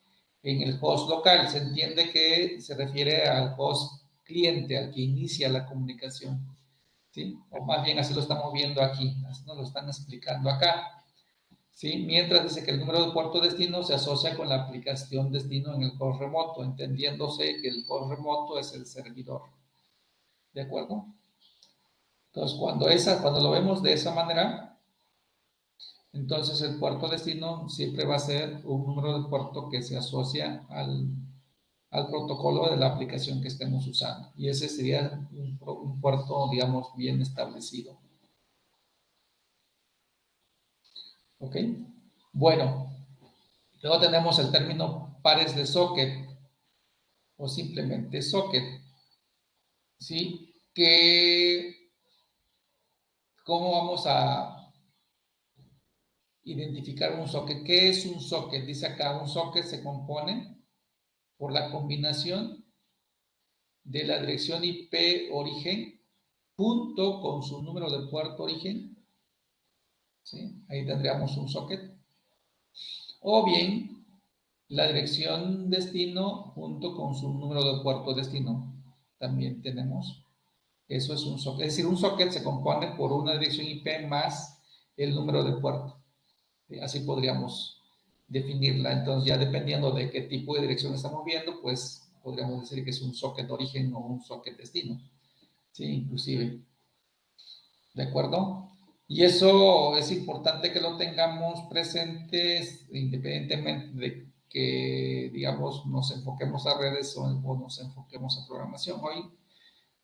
en el host local. Se entiende que se refiere al host cliente, al que inicia la comunicación, ¿sí? O más bien así lo estamos viendo aquí, así nos lo están explicando acá, ¿sí? Mientras dice que el número de puerto destino se asocia con la aplicación destino en el host remoto, entendiéndose que el host remoto es el servidor. ¿De acuerdo? Entonces, cuando lo vemos de esa manera, entonces el puerto destino siempre va a ser un número de puerto que se asocia al protocolo de la aplicación que estemos usando. Y ese sería un puerto, digamos, bien establecido. ¿Ok? Bueno, luego tenemos el término pares de socket o simplemente socket. ¿Sí? ¿Cómo vamos a identificar un socket? ¿Qué es un socket? Dice acá, un socket se compone por la combinación de la dirección IP origen junto con su número de puerto origen, ¿sí? Ahí tendríamos un socket. O bien la dirección destino junto con su número de puerto destino. También tenemos. Eso es un socket. Es decir, un socket se compone por una dirección IP más el número de puerto. Así podríamos definirla. Entonces, ya dependiendo de qué tipo de dirección estamos viendo, pues podríamos decir que es un socket origen o un socket destino. Sí, inclusive. ¿De acuerdo? Y eso es importante que lo tengamos presentes independientemente de que, digamos, nos enfoquemos a redes o nos enfoquemos a programación. Hoy,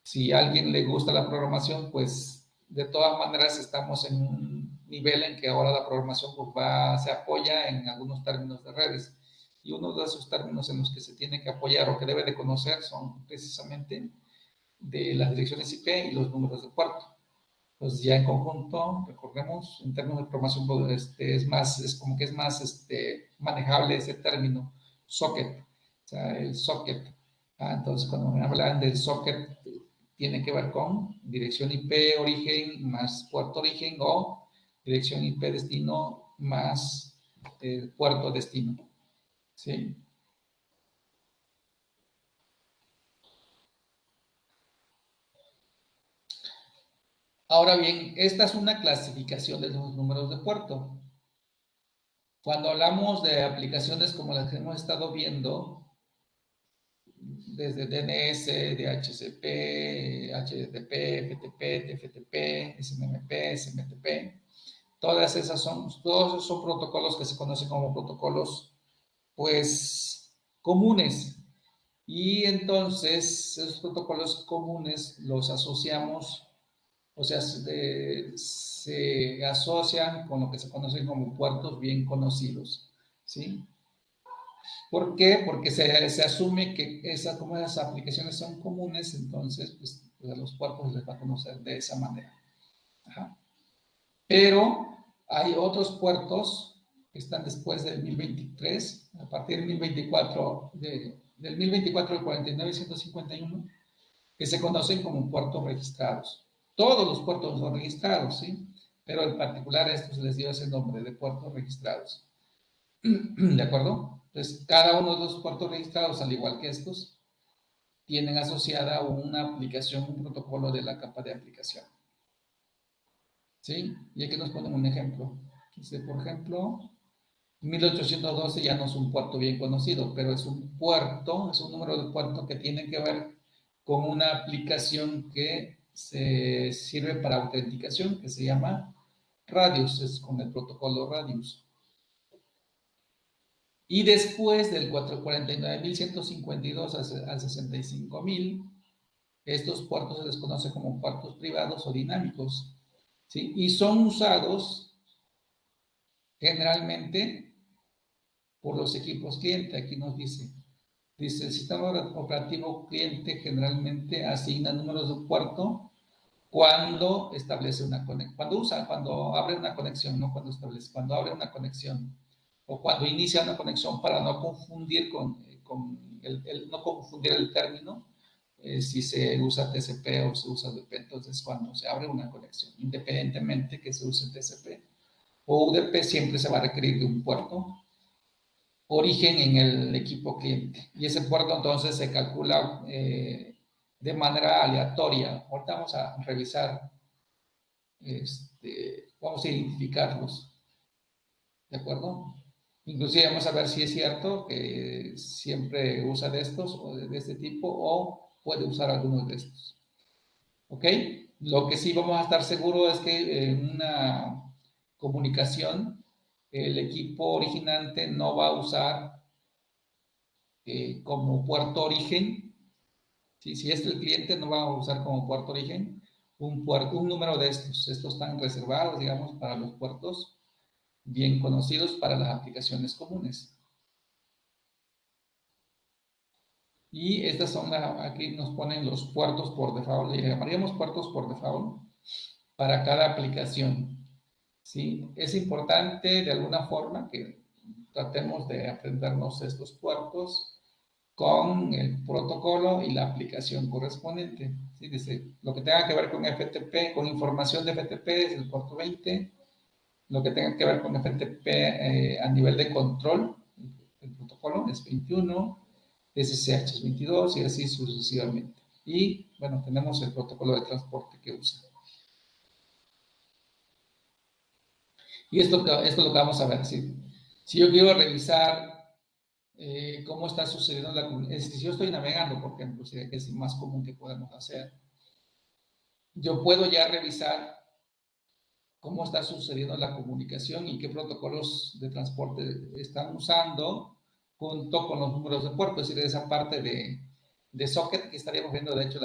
si a alguien le gusta la programación, pues de todas maneras estamos en un nivel en que ahora la programación se apoya en algunos términos de redes. Y uno de esos términos en los que se tiene que apoyar o que debe de conocer son precisamente de las direcciones IP y los números de puerto. Pues ya en conjunto, recordemos, en términos de programación, es como que es más manejable ese término, socket, o sea, el socket. Entonces, cuando me hablan del socket, tiene que ver con dirección IP origen más puerto origen o dirección IP destino más puerto destino. ¿Sí? Ahora bien, esta es una clasificación de los números de puerto. Cuando hablamos de aplicaciones como las que hemos estado viendo, desde DNS, DHCP, HTTP, FTP, TFTP, SNMP, SMTP, todos esos son protocolos que se conocen como protocolos, pues, comunes. Y entonces, esos protocolos comunes los asociamos, o sea, se asocian con lo que se conocen como puertos bien conocidos, ¿sí? ¿Por qué? Porque se asume que como esas aplicaciones son comunes, entonces, pues, a los puertos les va a conocer de esa manera. Ajá. Pero hay otros puertos que están después del 1023, a partir del 1024, del 1024 al 49.151, que se conocen como puertos registrados. Todos los puertos son registrados, ¿sí? Pero en particular a estos les dio ese nombre de puertos registrados. ¿De acuerdo? Entonces, cada uno de los puertos registrados, al igual que estos, tienen asociada una aplicación, un protocolo de la capa de aplicación. ¿Sí? Y aquí nos ponen un ejemplo. Dice, por ejemplo, 1812 ya no es un puerto bien conocido, pero es un puerto, es un número de puerto que tiene que ver con una aplicación que se sirve para autenticación, que se llama Radius, es con el protocolo Radius. Y después del 49.152 al 65.000, estos puertos se les conoce como puertos privados o dinámicos, ¿sí? Y son usados generalmente por los equipos cliente. Aquí nos dice, el sistema operativo cliente generalmente asigna números de puerto cuando establece una conexión, cuando abre una conexión, no cuando establece, cuando abre una conexión o cuando inicia una conexión para no confundir no confundir el término, si se usa TCP o se usa UDP. Entonces, cuando se abre una conexión, independientemente que se use TCP o UDP, siempre se va a requerir de un puerto origen en el equipo cliente. Y ese puerto entonces se calcula de manera aleatoria. Ahorita vamos a revisar, vamos a identificarlos. ¿De acuerdo? Inclusive vamos a ver si es cierto que siempre usa de estos o de este tipo o puede usar algunos de estos. ¿Ok? Lo que sí vamos a estar seguros es que en una comunicación el equipo originante no va a usar como puerto origen, ¿sí? Si es el cliente no va a usar como puerto origen un número de estos. Estos están reservados, digamos, para los puertos bien conocidos para las aplicaciones comunes. Y estas son, aquí nos ponen los puertos por default, le llamaríamos puertos por default para cada aplicación. ¿Sí? Es importante de alguna forma que tratemos de aprendernos estos puertos con el protocolo y la aplicación correspondiente. ¿Sí? Dice, lo que tenga que ver con FTP, con información de FTP es el puerto 20, lo que tenga que ver con FTP a nivel de control, el protocolo es 21, SSH es 22 y así sucesivamente. Y bueno, tenemos el protocolo de transporte que usa. Y esto es lo que vamos a ver. Si yo quiero revisar cómo está sucediendo la comunidad, si yo estoy navegando, por ejemplo, que es el más común que podemos hacer, yo puedo ya revisar cómo está sucediendo la comunicación y qué protocolos de transporte están usando junto con los números de puerto, es decir, esa parte de socket que estaríamos viendo. De hecho,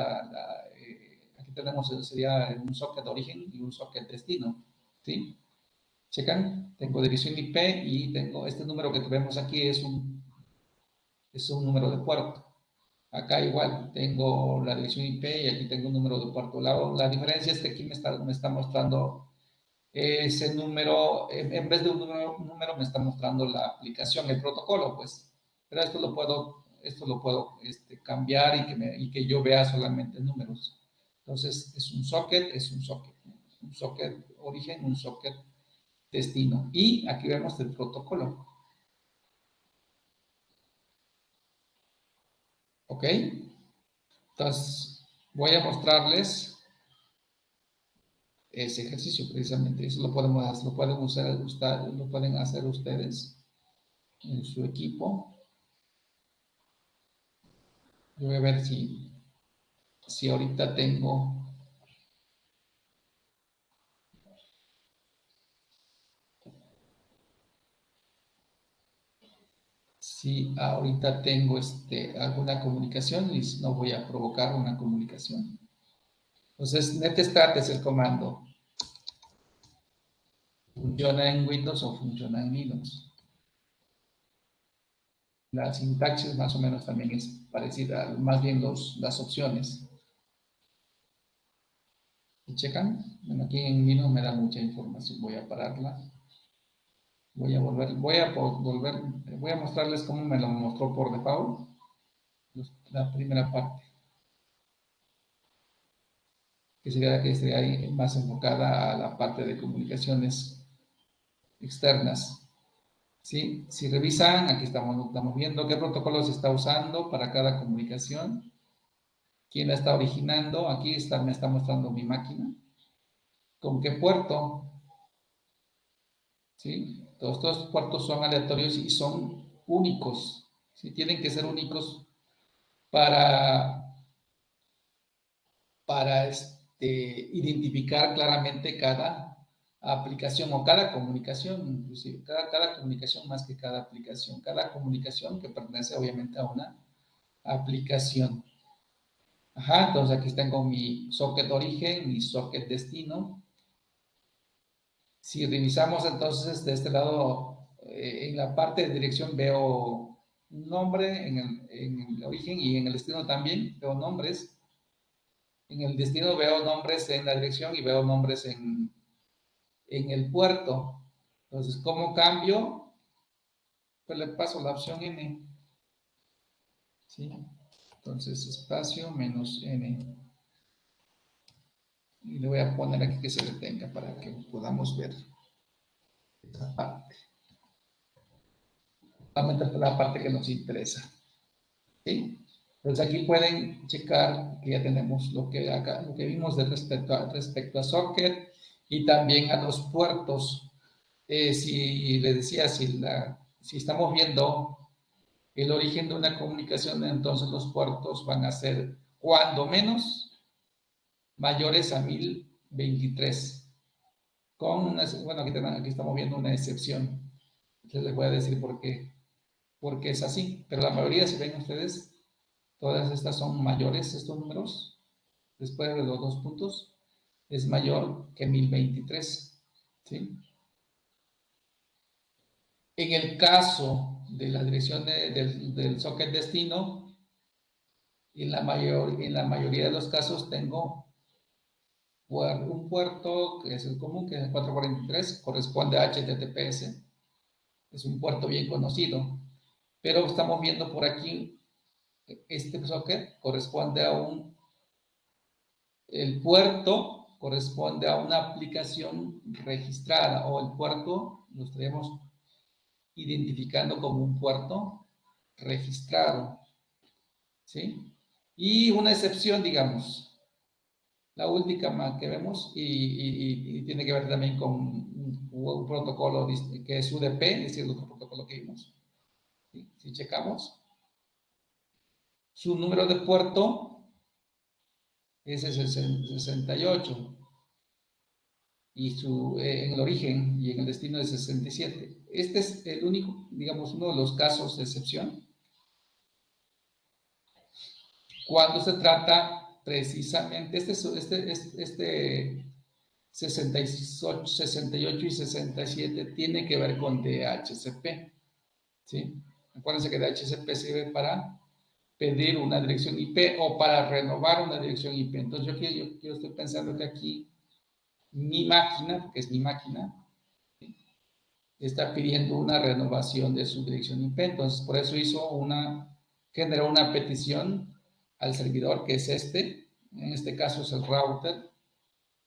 aquí tenemos, sería un socket de origen y un socket destino, ¿sí? Checan, tengo dirección IP y tengo este número que vemos aquí es un número de puerto. Acá igual tengo la dirección IP y aquí tengo un número de puerto. La diferencia es que aquí me está mostrando ese número, en vez de un número me está mostrando la aplicación, el protocolo, pues. Pero esto lo puedo cambiar y que yo vea solamente números. Entonces, es un socket, un socket origen, un socket destino. Y aquí vemos el protocolo. ¿Ok? Entonces, voy a mostrarles ese ejercicio precisamente. Eso lo pueden hacer ustedes en su equipo. Yo voy a ver si ahorita tengo. Si ahorita tengo alguna comunicación y no voy a provocar una comunicación. Entonces, netstart es el comando. ¿Funciona en Windows o funciona en Linux? La sintaxis más o menos también es parecida, más bien las opciones. ¿Se checan? Bueno, aquí en Linux me da mucha información. Voy a pararla. Voy a mostrarles cómo me lo mostró por default. La primera parte. Que sería ahí más enfocada a la parte de comunicaciones externas. ¿Sí? Si revisan, aquí estamos viendo qué protocolo se está usando para cada comunicación, quién la está originando, aquí me está mostrando mi máquina, con qué puerto, ¿sí? Todos estos puertos son aleatorios y son únicos, ¿sí? Tienen que ser únicos para identificar claramente cada aplicación o cada comunicación, inclusive cada comunicación más que cada comunicación que pertenece obviamente a una aplicación. Ajá, entonces aquí tengo mi socket origen, mi socket destino. Si revisamos entonces de este lado, en la parte de dirección veo un nombre en el origen y en el destino también veo nombres. En el destino veo nombres en la dirección y veo nombres en el puerto. Entonces, ¿cómo cambio? Pues le paso la opción N. ¿Sí? Entonces, espacio menos N. Y le voy a poner aquí que se detenga para que podamos ver esa parte. Solamente la parte que nos interesa. ¿Sí? Entonces aquí pueden checar que ya tenemos lo que vimos respecto a socket y también a los puertos. Si les decía, si estamos viendo el origen de una comunicación, entonces los puertos van a ser cuando menos mayores a 1023. Bueno, aquí estamos viendo una excepción. Entonces les voy a decir por qué es así. Pero la mayoría, si ven ustedes, todas estas son mayores, estos números, después de los 2 puntos, es mayor que 1023. ¿Sí? En el caso de la dirección del socket destino, en la mayoría de los casos tengo un puerto que es el común, que es el 443, corresponde a HTTPS. Es un puerto bien conocido. Pero estamos viendo por aquí, este socket corresponde el puerto corresponde a una aplicación registrada, o el puerto lo estaríamos identificando como un puerto registrado. ¿Sí? Y una excepción, digamos, la última que vemos, y tiene que ver también con un protocolo que es UDP, es decir, el otro protocolo que vimos. ¿Sí? Si checamos, su número de puerto es el 68 y en el origen y en el destino es 67. Este es el único, digamos, uno de los casos de excepción cuando se trata precisamente, 68 y 67 tiene que ver con DHCP, ¿sí? Acuérdense que DHCP sirve para pedir una dirección IP o para renovar una dirección IP. Entonces yo estoy pensando que aquí mi máquina, porque es mi máquina, ¿sí? está pidiendo una renovación de su dirección IP. Entonces, por eso generó una petición al servidor, que es en este caso es el router,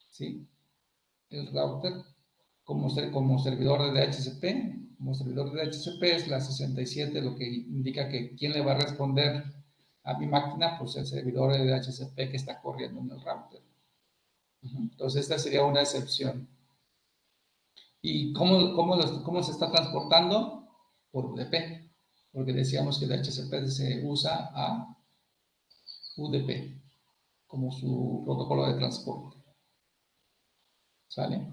¿sí? El router como servidor de DHCP. Como servidor de DHCP es la 67, lo que indica que quién le va a responder a mi máquina, pues el servidor de DHCP que está corriendo en el router. Entonces, esta sería una excepción. ¿Y cómo se está transportando? Por UDP, porque decíamos que DHCP se usa a UDP como su protocolo de transporte. ¿Sale?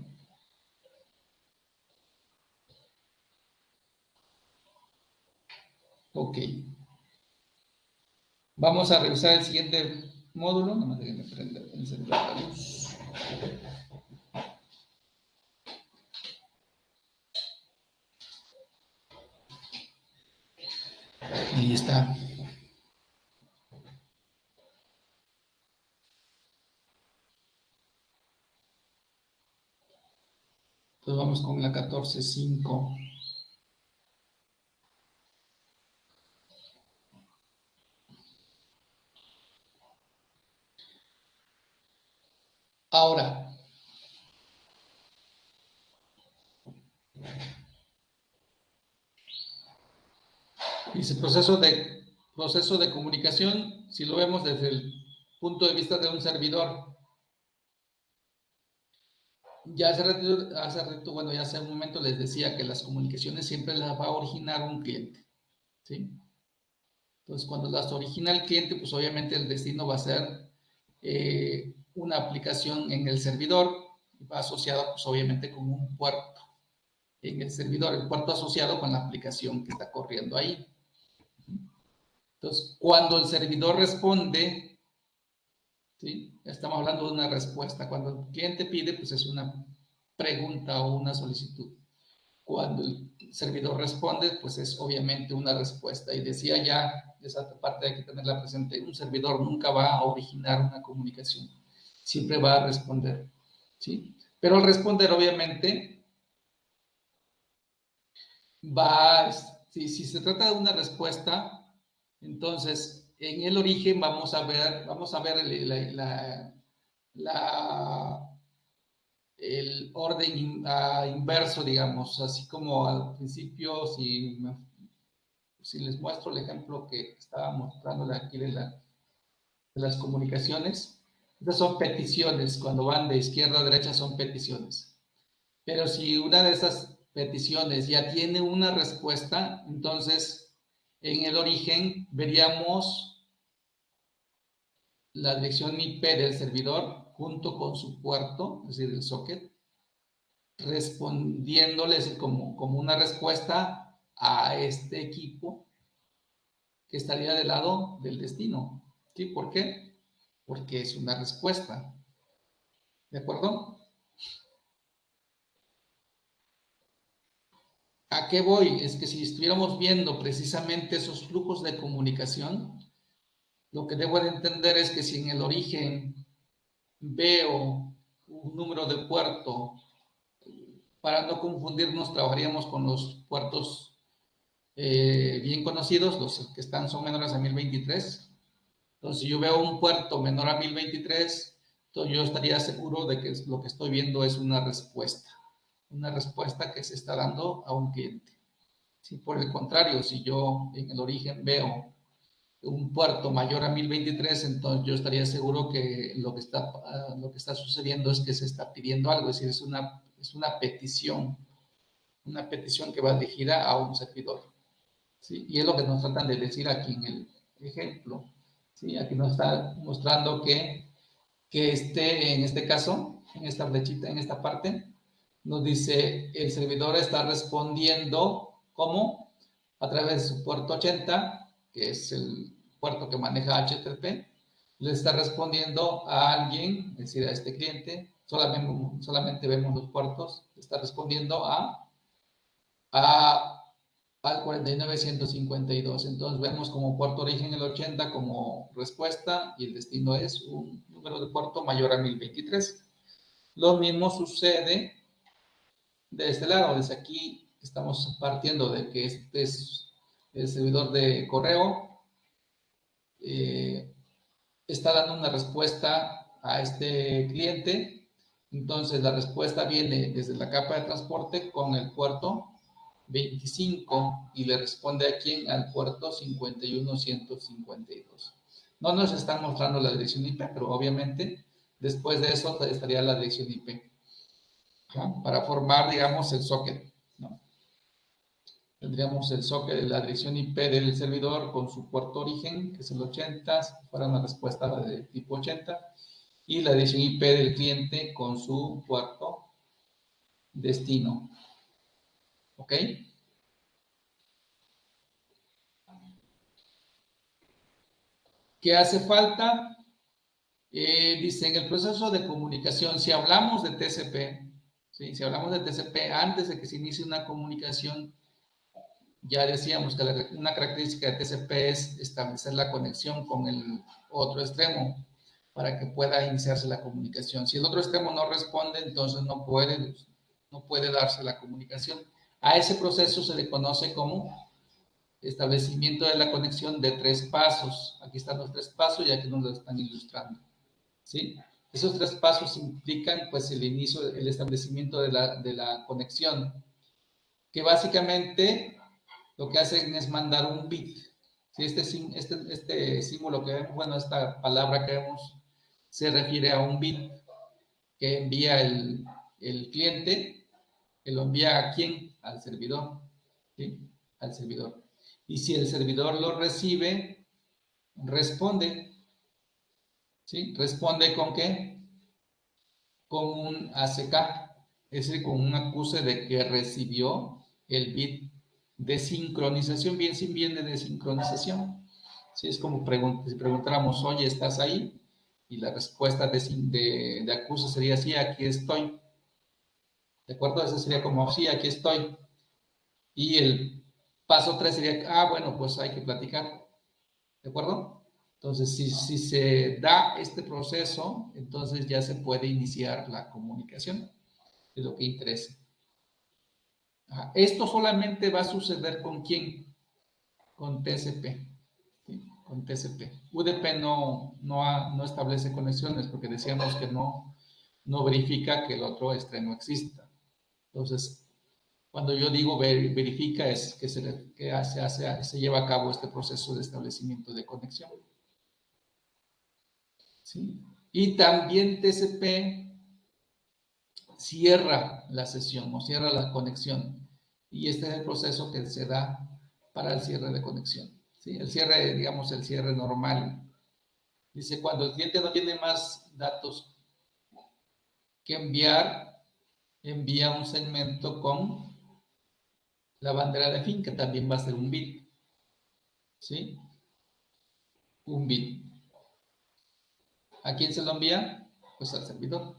Ok. Vamos a revisar el siguiente módulo. Nada más déjenme encender la luz. Ahí está. Entonces vamos con la 14.5. Ahora, dice proceso de comunicación, si lo vemos desde el punto de vista de un servidor. Ya hace rato, bueno, ya hace un momento les decía que las comunicaciones siempre las va a originar un cliente, ¿sí? Entonces, cuando las origina el cliente, pues obviamente el destino va a ser una aplicación en el servidor, va asociado pues obviamente con un puerto en el servidor, el puerto asociado con la aplicación que está corriendo ahí. Entonces, cuando el servidor responde, ¿sí? Estamos hablando de una respuesta. Cuando el cliente pide, pues es una pregunta o una solicitud. Cuando el servidor responde, pues es obviamente una respuesta. Y decía ya, esa parte hay que tenerla presente, un servidor nunca va a originar una comunicación, siempre va a responder, ¿sí? Pero al responder, obviamente, si se trata de una respuesta, entonces en el origen vamos a ver el orden inverso, digamos, así como al principio, si les muestro el ejemplo que estaba mostrando aquí de las comunicaciones, estas son peticiones, cuando van de izquierda a derecha son peticiones. Pero si una de esas peticiones ya tiene una respuesta, entonces en el origen veríamos la dirección IP del servidor junto con su puerto, es decir, el socket, respondiéndoles como una respuesta a este equipo que estaría del lado del destino. ¿Sí? ¿Por qué? Porque es una respuesta. ¿De acuerdo? ¿A qué voy? Es que si estuviéramos viendo precisamente esos flujos de comunicación, lo que debo de entender es que si en el origen veo un número de puerto, para no confundirnos, trabajaríamos con los puertos bien conocidos, los que son menores a 1023. Entonces, si yo veo un puerto menor a 1023, entonces yo estaría seguro de que lo que estoy viendo es una respuesta que se está dando a un cliente. Si por el contrario, si yo en el origen veo un puerto mayor a 1023, entonces yo estaría seguro que lo que está sucediendo es que se está pidiendo algo, es decir, es una petición que va dirigida a un servidor. ¿Sí? Y es lo que nos tratan de decir aquí en el ejemplo. ¿Sí? Aquí nos está mostrando que en este caso, en esta flechita, en esta parte, nos dice el servidor está respondiendo ¿cómo? A través de su puerto 80, que es el puerto que maneja HTTP, le está respondiendo a alguien, es decir, a este cliente, solamente vemos los puertos, está respondiendo al 49152. Entonces vemos como puerto origen el 80 como respuesta y el destino es un número de puerto mayor a 1023. Lo mismo sucede de este lado. Desde aquí estamos partiendo de que este es el servidor de correo, está dando una respuesta a este cliente. Entonces la respuesta viene desde la capa de transporte con el puerto 25 y le responde a quién, al puerto 51152. No nos están mostrando la dirección IP, pero obviamente después de eso estaría la dirección IP, ¿no? Para formar, digamos, el socket, ¿no? Tendríamos el socket de la dirección IP del servidor con su puerto origen, que es el 80, si fuera una respuesta de tipo 80, y la dirección IP del cliente con su puerto destino. ¿Ok? ¿Qué hace falta? Dice, en el proceso de comunicación, si hablamos de TCP, ¿sí? Si hablamos de TCP, antes de que se inicie una comunicación, ya decíamos que una característica de TCP es establecer la conexión con el otro extremo para que pueda iniciarse la comunicación. Si el otro extremo no responde, entonces no puede darse la comunicación. A ese proceso se le conoce como establecimiento de la conexión de 3 pasos. Aquí están los 3 pasos, ya que nos lo están ilustrando, ¿sí? Esos 3 pasos implican, pues, el inicio, el establecimiento de la conexión, que básicamente lo que hacen es mandar un bit. ¿Sí? Este símbolo que vemos, bueno, esta palabra que vemos, se refiere a un bit que envía el cliente, que lo envía a quién, al servidor, ¿sí? Al servidor. Y si el servidor lo recibe, responde, ¿sí? ¿Responde con qué? Con un ACK, es decir, con un acuse de que recibió el bit de sincronización, bien sin bien de desincronización. ¿Sí? Es como si preguntáramos, oye, ¿estás ahí? Y la respuesta de acuse sería, sí, aquí estoy. ¿De acuerdo? Ese sería como, sí, aquí estoy. Y el paso 3 sería, ah, bueno, pues hay que platicar. ¿De acuerdo? Entonces, si se da este proceso, entonces ya se puede iniciar la comunicación, de lo que interesa. Esto solamente va a suceder con quién, con TCP, ¿sí? Con TCP. UDP no establece conexiones porque decíamos que no verifica que el otro extremo exista. Entonces, cuando yo digo verifica es que se lleva a cabo este proceso de establecimiento de conexión, ¿sí? Y también TCP cierra la sesión o cierra la conexión. Y este es el proceso que se da para el cierre de conexión, ¿sí? El cierre, digamos, el cierre normal. Dice, cuando el cliente no tiene más datos que enviar, envía un segmento con la bandera de fin, que también va a ser un bit, ¿sí? Un bit. ¿A quién se lo envía? Pues al servidor.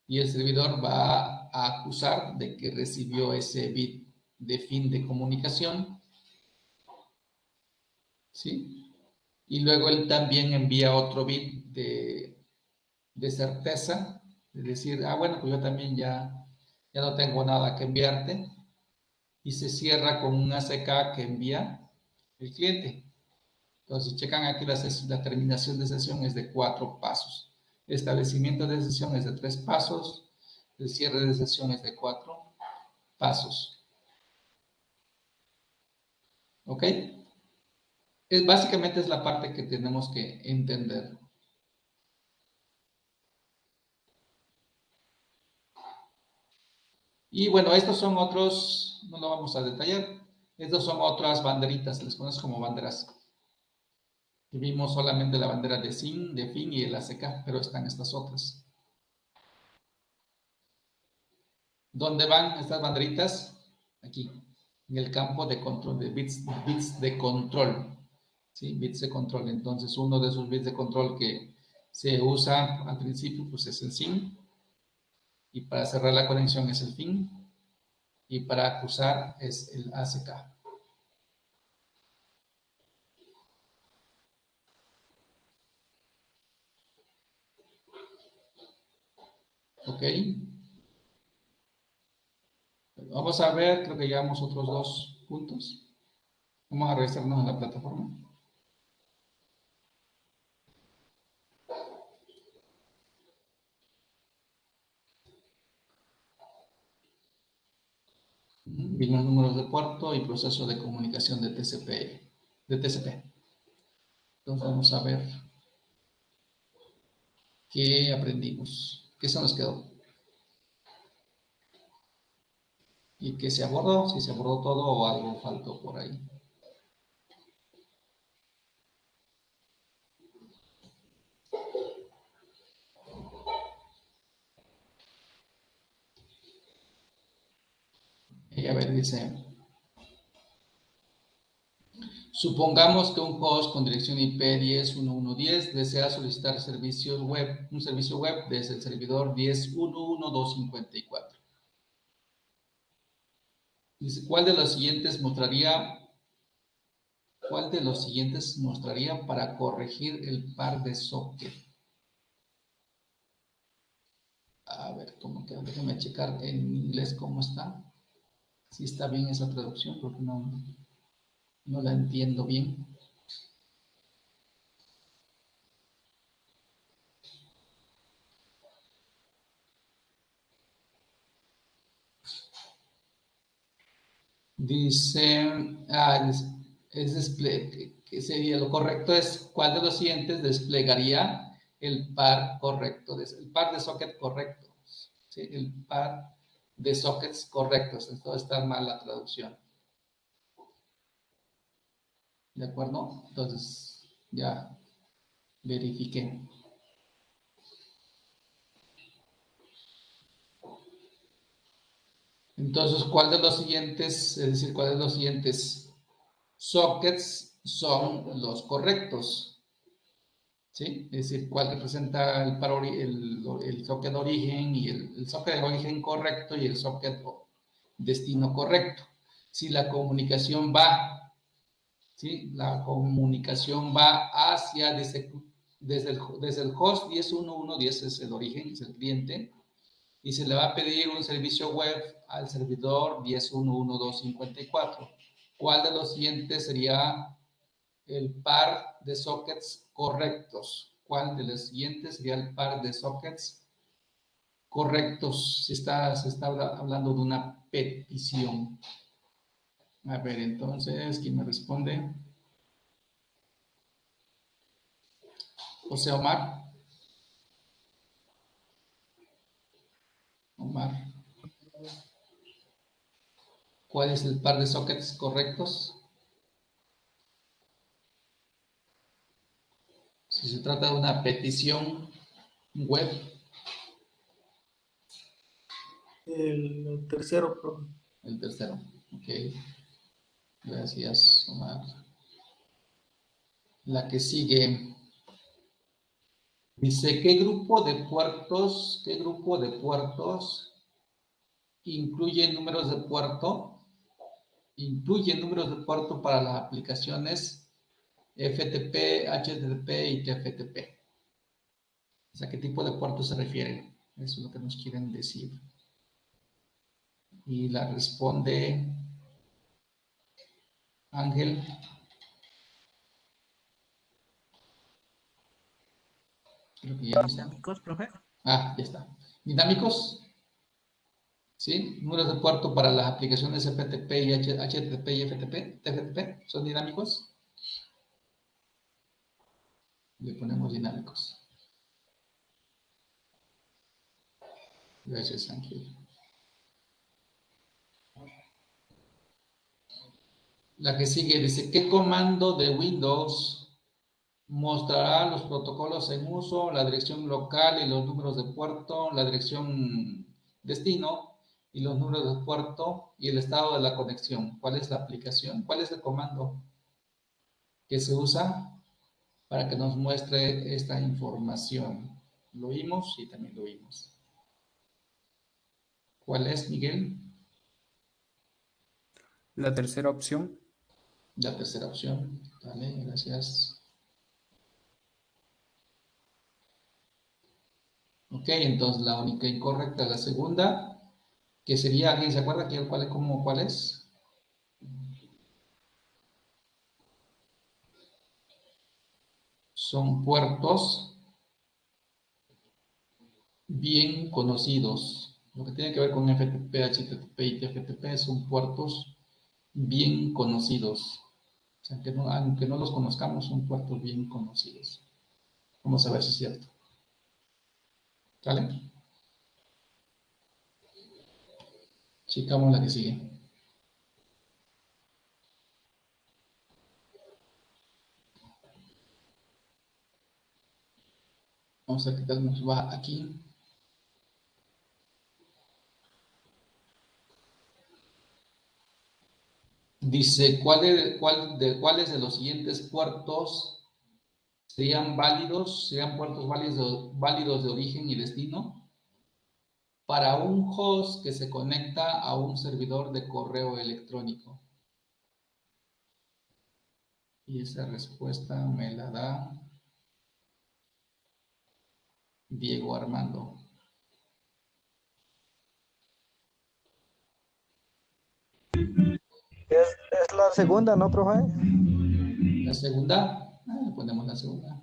Y el servidor va a acusar de que recibió ese bit de fin de comunicación, ¿sí? Y luego él también envía otro bit de certeza, de decir, ah, bueno, pues yo también ya no tengo nada que enviarte, y se cierra con un ACK que envía el cliente. Entonces, checan aquí la terminación de sesión es de 4 pasos. El establecimiento de sesión es de 3 pasos, el cierre de sesión es de 4 pasos. ¿Ok? Básicamente es la parte que tenemos que entender. Y bueno, estos son otros, no lo vamos a detallar, estos son otras banderitas, les conozco como banderas. Vimos solamente la bandera de SIN, de FIN y el ACK, pero están estas otras. ¿Dónde van estas banderitas? Aquí, en el campo de control, de bits de control. ¿Sí? Bits de control. Entonces, uno de esos bits de control que se usa al principio, pues es el SIN. Y para cerrar la conexión es el FIN. Y para acusar es el ACK. ¿Ok? Vamos a ver, creo que llevamos otros 2 puntos. Vamos a registrarnos en la plataforma. Vimos números de puerto y proceso de comunicación de TCP. Entonces vamos a ver qué aprendimos, qué se nos quedó y qué se abordó, si se abordó todo o algo faltó por ahí. Y a ver, dice, supongamos que un host con dirección IP 10.1.1.10 desea solicitar un servicio web desde el servidor 10.1.1.254. Dice, ¿cuál de los siguientes mostraría para corregir el par de socket? A ver, ¿cómo queda? Déjame checar en inglés cómo está. Si está bien esa traducción, porque no la entiendo bien. Dice, que sería lo correcto es cuál de los siguientes desplegaría el par correcto, el par de socket correcto, ¿sí? El par de sockets correctos. Esto está mal la traducción. ¿De acuerdo? Entonces, ya verifiqué. Entonces, ¿cuál de los siguientes, es decir, cuál de los siguientes sockets son los correctos? ¿Sí? Es decir, cuál representa el socket de origen y el socket de origen correcto y el socket destino correcto. Si la comunicación va, ¿sí? La comunicación va hacia desde el host 10.1.1.10 es el origen, es el cliente, y se le va a pedir un servicio web al servidor 10.1.1.254. ¿Cuál de los siguientes sería el par de sockets correctos? ¿Cuál de los siguientes sería el par de sockets correctos? Se está hablando de una petición. A ver, entonces, ¿quién me responde? José Omar. Omar. ¿Cuál es el par de sockets correctos? Si se trata de una petición web. El tercero, profe. El tercero. Ok. Gracias, Omar. La que sigue. Dice, ¿qué grupo de puertos incluye números de puerto? Incluye números de puerto para las aplicaciones FTP, HTTP y TFTP. O sea, ¿qué tipo de puerto se refiere? Eso es lo que nos quieren decir. Y la responde Ángel. Creo que ya no está. Dinámicos, profe. Ah, ya está. ¿Dinámicos? ¿Sí? Números de puerto para las aplicaciones FTP y HTTP y FTP, TFTP, ¿son dinámicos? Le ponemos dinámicos. Gracias, Ángel. La que sigue dice, ¿qué comando de Windows mostrará los protocolos en uso, la dirección local y los números de puerto, la dirección destino y los números de puerto y el estado de la conexión? ¿Cuál es la aplicación? ¿Cuál es el comando que se usa para que nos muestre esta información? Lo vimos y también lo vimos. ¿Cuál es, Miguel? La tercera opción. La tercera opción. Vale, gracias. Ok, entonces la única incorrecta es la segunda, que sería, ¿alguien se acuerda cuál es? Son puertos bien conocidos. Lo que tiene que ver con FTP, HTTP y TFTP son puertos bien conocidos. O sea, aunque no los conozcamos, son puertos bien conocidos. Vamos a ver si es cierto. ¿Sale? Checamos la que sigue. Vamos a ver qué tal nos va aquí. Dice, ¿cuáles de los siguientes puertos serían puertos válidos de origen y destino para un host que se conecta a un servidor de correo electrónico? Y esa respuesta me la da Diego Armando. Es la segunda, ¿no, profe? La segunda, ponemos la segunda.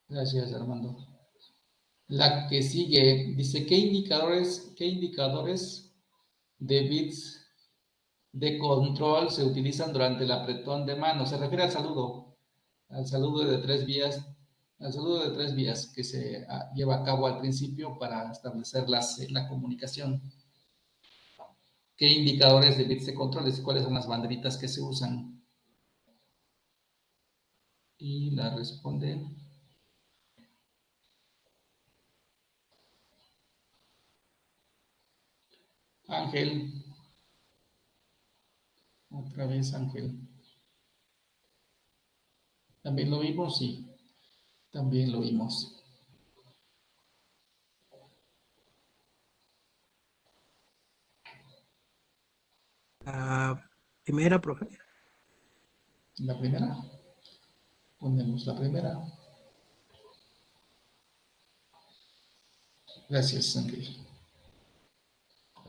Gracias, Armando. La que sigue dice, ¿qué indicadores de bits de control se utilizan durante el apretón de mano? Se refiere al saludo de 3 vías, que se lleva a cabo al principio para establecer la comunicación. ¿Qué indicadores de bits de control? ¿Cuáles son las banderitas que se usan? Y la responde Ángel. Otra vez Ángel. ¿También lo vimos? Sí, también lo vimos. La primera, profe. La primera. Ponemos la primera. Gracias, Ángel.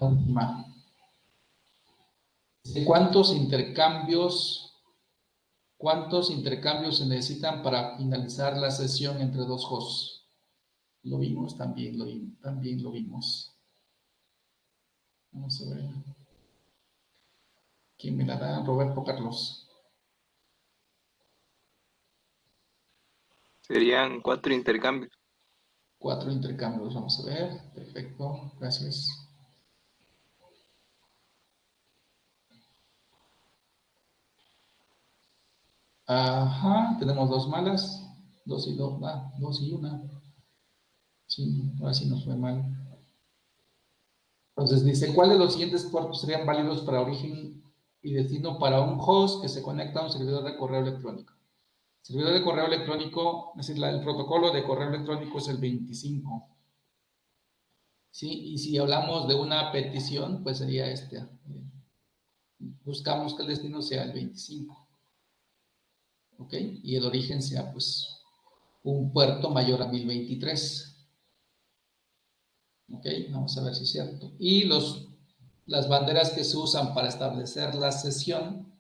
Última. ¿Cuántos intercambios se necesitan para finalizar la sesión entre dos hosts? Lo vimos, también lo vimos. Vamos a ver. ¿Quién me la da? Roberto Carlos. Serían 4 intercambios. 4 intercambios, vamos a ver. Perfecto, gracias. Ajá, tenemos 2 malas. 2 y 2, 2 y 1. Sí, ahora sí nos fue mal. Entonces dice, ¿cuál de los siguientes puertos serían válidos para origen y destino para un host que se conecta a un servidor de correo electrónico? El servidor de correo electrónico, es decir, el protocolo de correo electrónico es el 25. ¿Sí? Y si hablamos de una petición, pues sería este. Buscamos que el destino sea el 25. ¿Ok? Y el origen sea, pues, un puerto mayor a 1023. ¿Ok? Vamos a ver si es cierto. Y las banderas que se usan para establecer la sesión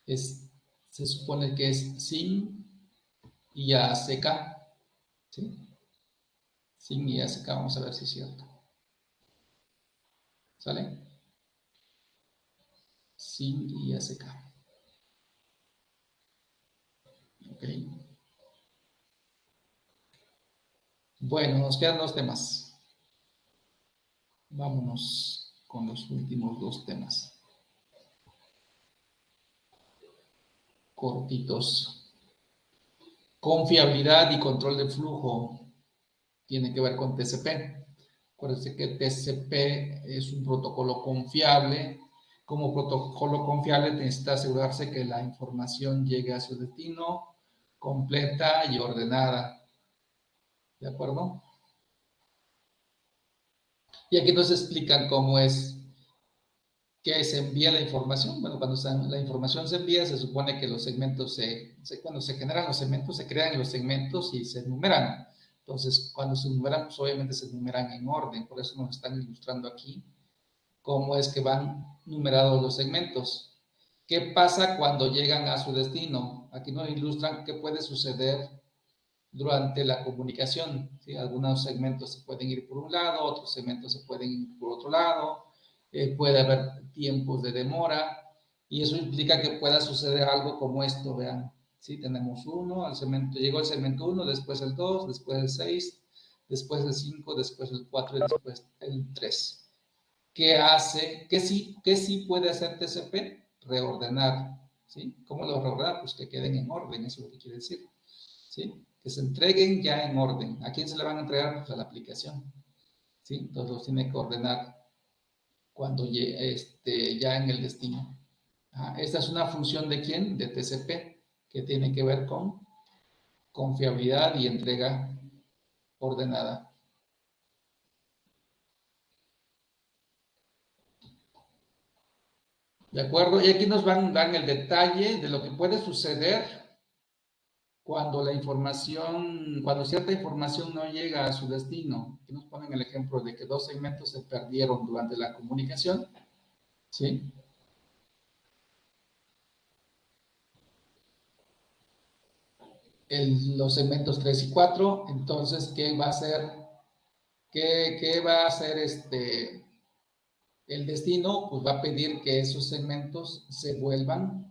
se supone que es SYN y ACK. ¿Sí? SYN y ACK, vamos a ver si es cierto. ¿Sale? SYN y ACK. Ok. Bueno, nos quedan 2 temas. Vámonos con los últimos 2 temas. Cortitos. Confiabilidad y control de flujo. Tiene que ver con TCP. Acuérdense que TCP es un protocolo confiable. Como protocolo confiable necesita asegurarse que la información llegue a su destino completa y ordenada. ¿De acuerdo? Y aquí nos explican cómo es que se envía la información. Bueno, cuando la información se envía, se supone que los segmentos cuando se generan los segmentos, se crean los segmentos y se enumeran. Entonces, cuando se enumeran, pues obviamente se enumeran en orden, por eso nos están ilustrando aquí cómo es que van numerados los segmentos. ¿Qué pasa cuando llegan a su destino? Aquí nos ilustran qué puede suceder durante la comunicación, ¿sí? Algunos segmentos se pueden ir por un lado, otros segmentos se pueden ir por otro lado, puede haber tiempos de demora, y eso implica que pueda suceder algo como esto, vean, ¿sí? Tenemos uno, al segmento, llegó el segmento 1, después el 2, después el 6, después el 5, después el 4 y después el 3. ¿Qué hace? ¿Qué sí puede hacer TCP? Reordenar, ¿sí? ¿Cómo lo reordena? Pues que queden en orden, eso es lo que quiere decir, ¿sí? Que se entreguen ya en orden. ¿A quién se le van a entregar? Pues a la aplicación, ¿sí? Entonces los tiene que ordenar cuando ya en el destino. Esta es una función de quién? De TCP, que tiene que ver con confiabilidad y entrega ordenada. ¿De acuerdo? Y aquí nos dan el detalle de lo que puede suceder cuando cuando cierta información no llega a su destino. Aquí nos ponen el ejemplo de que 2 segmentos se perdieron durante la comunicación, ¿sí? Los segmentos 3 y 4, entonces, ¿qué va a hacer? ¿Qué va a hacer el destino? Pues va a pedir que esos segmentos se vuelvan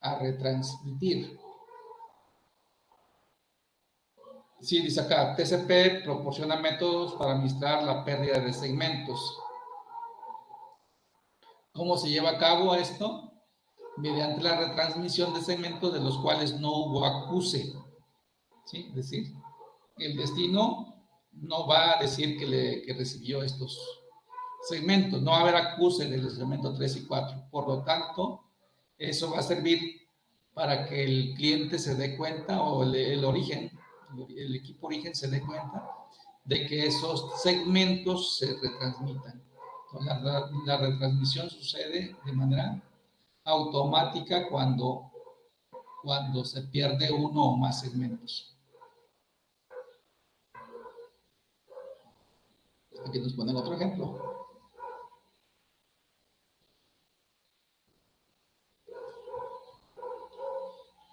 a retransmitir. Sí, dice acá, TCP proporciona métodos para administrar la pérdida de segmentos. ¿Cómo se lleva a cabo esto? Mediante la retransmisión de segmentos de los cuales no hubo acuse. ¿Sí? Es decir, el destino no va a decir que recibió estos segmentos, no va a haber acuse del segmento 3 y 4. Por lo tanto, eso va a servir para que el cliente se dé cuenta, o el equipo origen se dé cuenta de que esos segmentos se retransmitan. La retransmisión sucede de manera automática cuando se pierde uno o más segmentos. Aquí nos ponen otro ejemplo.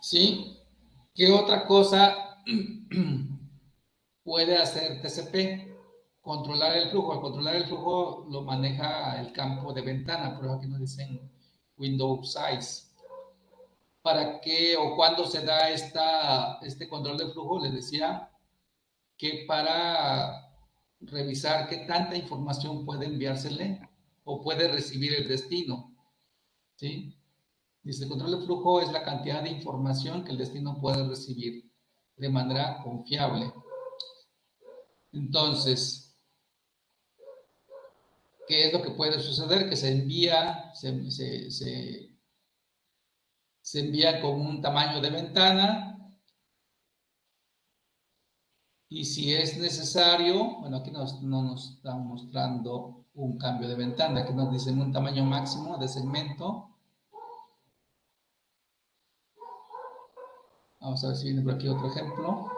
¿Sí? ¿Qué otra cosa puede hacer TCP? Controlar el flujo. Al controlar el flujo lo maneja el campo de ventana, por eso aquí nos dicen window size. ¿Para qué o cuándo se da este control de flujo? Les decía que para revisar qué tanta información puede enviársele o puede recibir el destino, ¿sí? Dice, el control de flujo es la cantidad de información que el destino puede recibir de manera confiable. Entonces, ¿qué es lo que puede suceder? Que se envía con un tamaño de ventana, y si es necesario, bueno, aquí no nos están mostrando un cambio de ventana, aquí nos dicen un tamaño máximo de segmento. Vamos a ver si viene por aquí otro ejemplo.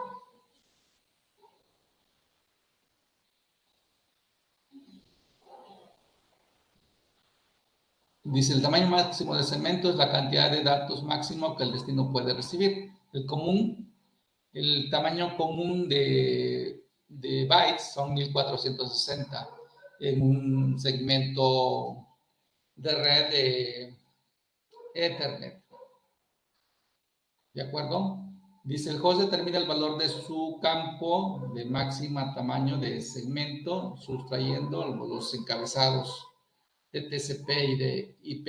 Dice, el tamaño máximo de segmento es la cantidad de datos máximo que el destino puede recibir. El tamaño común de bytes son 1460 en un segmento de red de Ethernet. ¿De acuerdo? Dice, el host determina el valor de su campo de máxima tamaño de segmento, sustrayendo los encabezados de TCP y de IP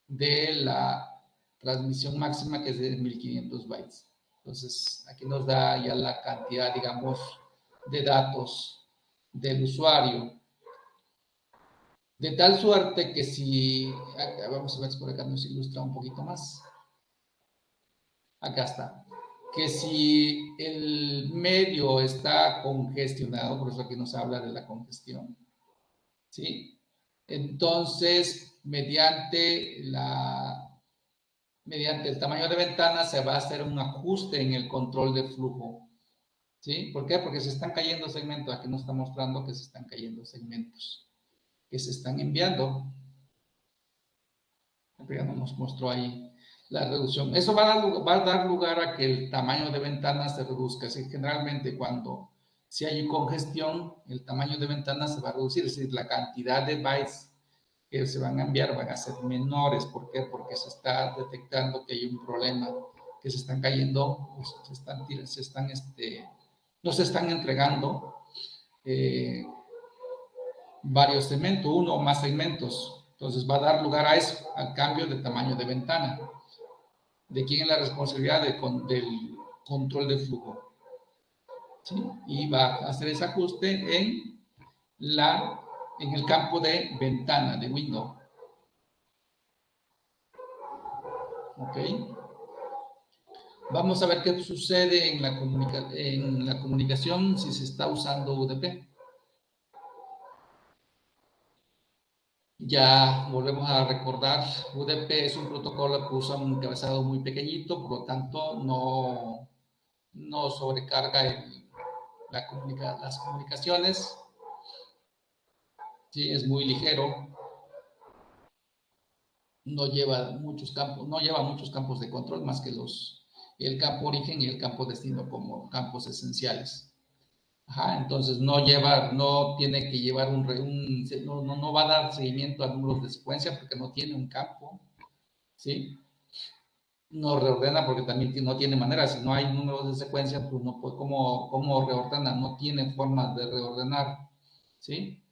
de la transmisión máxima, que es de 1500 bytes. Entonces, aquí nos da ya la cantidad, digamos, de datos del usuario. De tal suerte que si, vamos a ver si por acá nos ilustra un poquito más. Acá está. Que si el medio está congestionado, por eso aquí nos habla de la congestión, ¿sí? Entonces, mediante el tamaño de ventana se va a hacer un ajuste en el control de flujo. ¿Sí? ¿Por qué? Porque se están cayendo segmentos. Aquí nos está mostrando que se están cayendo segmentos que se están enviando. Ya nos mostró ahí la reducción. Eso va a dar lugar a que el tamaño de ventana se reduzca. Así, generalmente si hay congestión, el tamaño de ventana se va a reducir, es decir, la cantidad de bytes que se van a enviar van a ser menores. ¿Por qué? Porque se está detectando que hay un problema, que se están cayendo, no se están entregando varios segmentos, uno o más segmentos. Entonces va a dar lugar a eso, al cambio de tamaño de ventana. ¿De quién es la responsabilidad del control de flujo? ¿Sí? Y va a hacer ese ajuste en el campo de ventana, de window. ¿Ok? Vamos a ver qué sucede en la comunicación si se está usando UDP. Ya volvemos a recordar, UDP es un protocolo que usa un encabezado muy pequeñito, por lo tanto no sobrecarga las comunicaciones. Sí, es muy ligero. No lleva muchos campos de control más que el campo origen y el campo destino como campos esenciales. Ajá, entonces no tiene que llevar no va a dar seguimiento a números de secuencia porque no tiene un campo, ¿sí? No reordena porque también no tiene manera. Si no hay números de secuencia, pues no puede, ¿cómo reordena? No tiene forma de reordenar, ¿sí?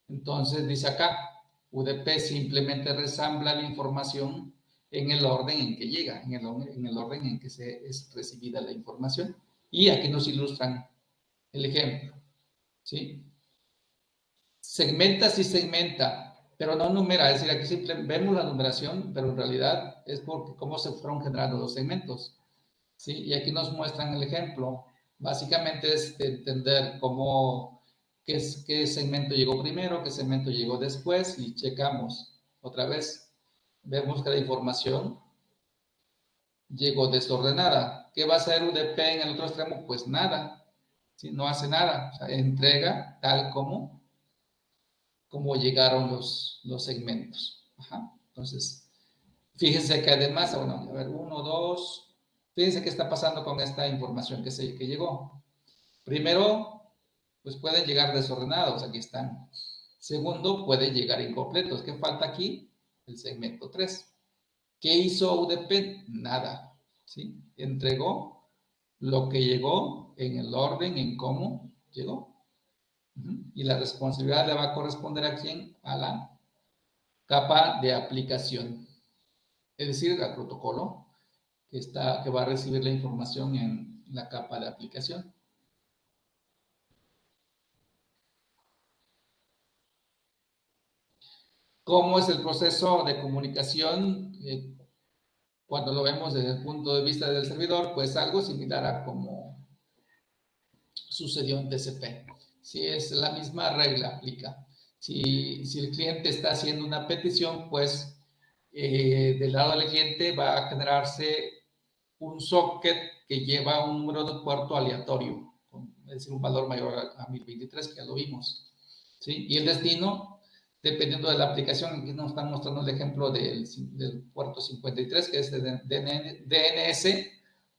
Entonces dice acá, UDP simplemente resambla la información en el orden en que llega, en el orden en que es recibida la información. Y aquí nos ilustran el ejemplo, ¿sí? Segmenta, sí segmenta, pero no numera. Es decir, aquí simplemente vemos la numeración, pero en realidad es porque cómo se fueron generando los segmentos, ¿sí? Y aquí nos muestran el ejemplo. Básicamente es entender qué segmento llegó primero, qué segmento llegó después y checamos otra vez. Vemos que la información llegó desordenada. ¿Qué va a hacer UDP en el otro extremo? Pues nada, ¿sí? No hace nada, o sea, entrega tal como llegaron los segmentos. Ajá. Entonces, fíjense que además, bueno, a ver, 1, 2, fíjense qué está pasando con esta información que llegó. Primero, pues pueden llegar desordenados, aquí están. Segundo, puede llegar incompletos. ¿Qué falta aquí? El segmento 3. ¿Qué hizo UDP? Nada, ¿sí? Entregó lo que llegó en el orden en cómo llegó. Y la responsabilidad le va a corresponder a quién? A la capa de aplicación. Es decir, al protocolo que va a recibir la información en la capa de aplicación. ¿Cómo es el proceso de comunicación? Cuando lo vemos desde el punto de vista del servidor, pues algo similar a como sucedió en TCP. Si es la misma regla, aplica. Si el cliente está haciendo una petición, pues del lado del cliente va a generarse un socket que lleva un número de puerto aleatorio, es decir, un valor mayor a 1023, que ya lo vimos, ¿sí? Y el destino, dependiendo de la aplicación, aquí nos están mostrando el ejemplo del puerto 53, que es de DNS,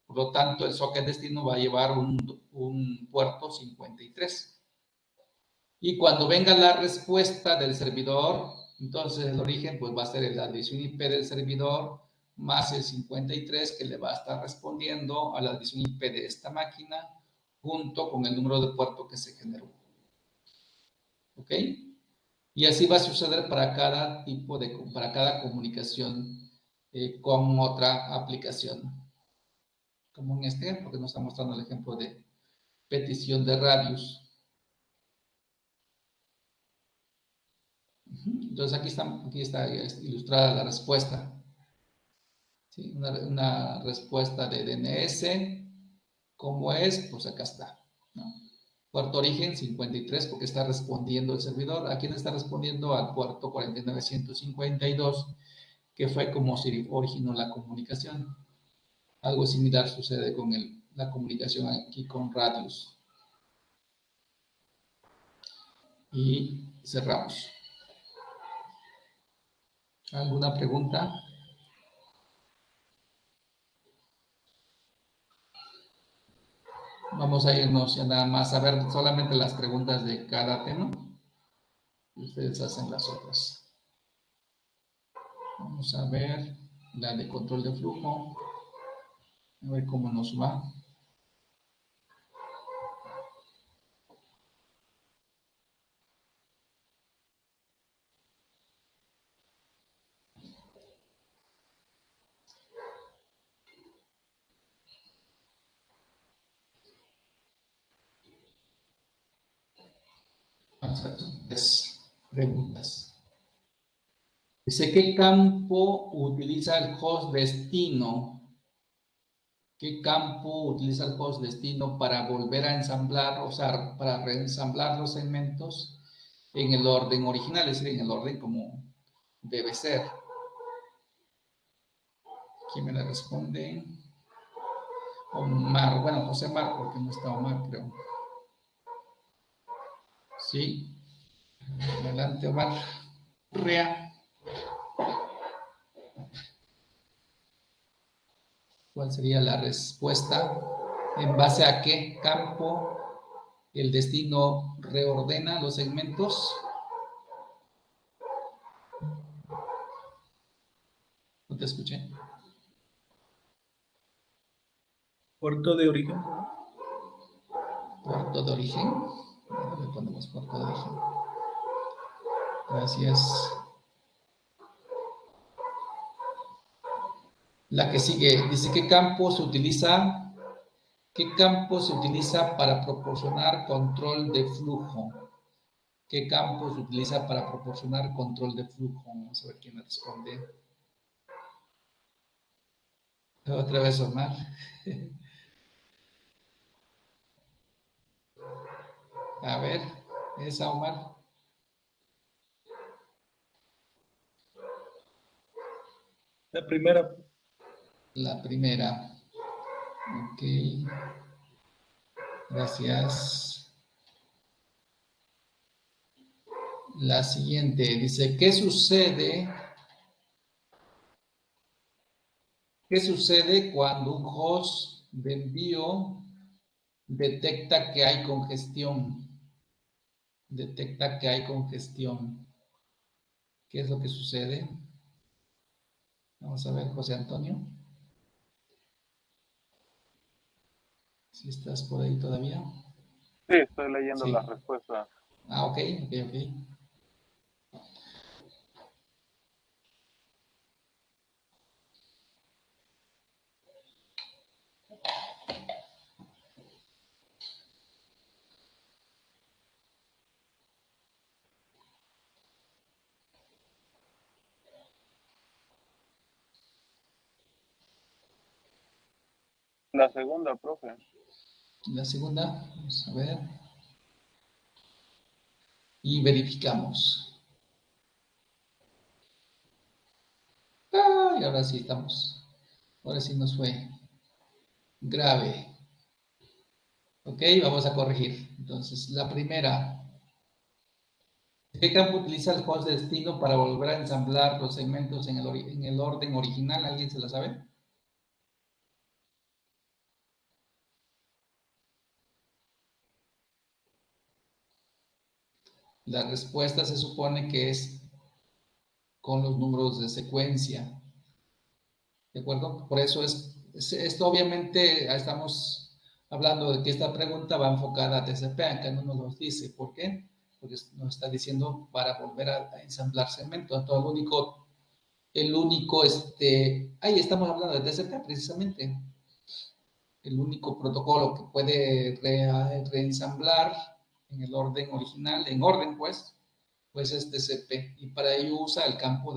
por lo tanto, el socket destino va a llevar un puerto 53. Y cuando venga la respuesta del servidor, entonces el origen pues va a ser la dirección IP del servidor más el 53 que le va a estar respondiendo a la dirección IP de esta máquina junto con el número de puerto que se generó. ¿Ok? Y así va a suceder para cada para cada comunicación con otra aplicación. Como en este ejemplo que nos está mostrando el ejemplo de petición de radios. Entonces aquí está ilustrada la respuesta. ¿Sí? Una respuesta de DNS. ¿Cómo es? Pues acá está, ¿no? Puerto origen 53 porque está respondiendo el servidor. ¿A quién está respondiendo? Al puerto 49152, que fue como se originó la comunicación. Algo similar sucede con el la comunicación aquí con Radius. Y cerramos. ¿Alguna pregunta? Vamos a irnos ya nada más a ver solamente las preguntas de cada tema. Y ustedes hacen las otras. Vamos a ver la de control de flujo. A ver cómo nos va. Vamos a ver 3 preguntas. Dice, ¿qué campo utiliza el host destino? ¿Qué campo utiliza el host destino para volver a ensamblar, o sea, para reensamblar los segmentos en el orden original, es decir, en el orden como debe ser? ¿Quién me la responde? Omar, bueno, José Mar, porque no está Omar, creo. Sí. Adelante, Omar. Rea. ¿Cuál sería la respuesta? ¿En base a qué campo el destino reordena los segmentos? No te escuché. Puerto de origen. Puerto de origen. Le ponemos puerto de origen. Gracias. La que sigue dice, ¿qué campo se utiliza? ¿Qué campo se utiliza para proporcionar control de flujo? ¿Qué campo se utiliza para proporcionar control de flujo? Vamos a ver quién me responde. Otra vez, Omar. A ver, esa, Omar. La primera. La primera. Ok. Gracias. La siguiente dice, ¿qué sucede cuando un host de envío detecta que hay congestión? Detecta que hay congestión. ¿Qué es lo que sucede? Vamos a ver, José Antonio. Si estás por ahí todavía. Sí, estoy leyendo Sí. la respuesta. Ah, ok. La segunda, profe. La segunda, vamos a ver. Y verificamos. Y ahora sí estamos. Ahora sí nos fue grave. Ok, vamos a corregir. Entonces, la primera. ¿Qué campo utiliza el host de destino para volver a ensamblar los segmentos en el orden original? ¿Alguien se la sabe? La respuesta se supone que es con los números de secuencia. ¿De acuerdo? Por eso esto obviamente estamos hablando de que esta pregunta va enfocada a TCP, aunque no nos lo dice. ¿Por qué? Porque nos está diciendo para volver a ensamblar segmentos. Entonces, ahí estamos hablando de TCP precisamente. El único protocolo que puede reensamblar en el orden original, en orden pues es TCP. Y para ello usa el campo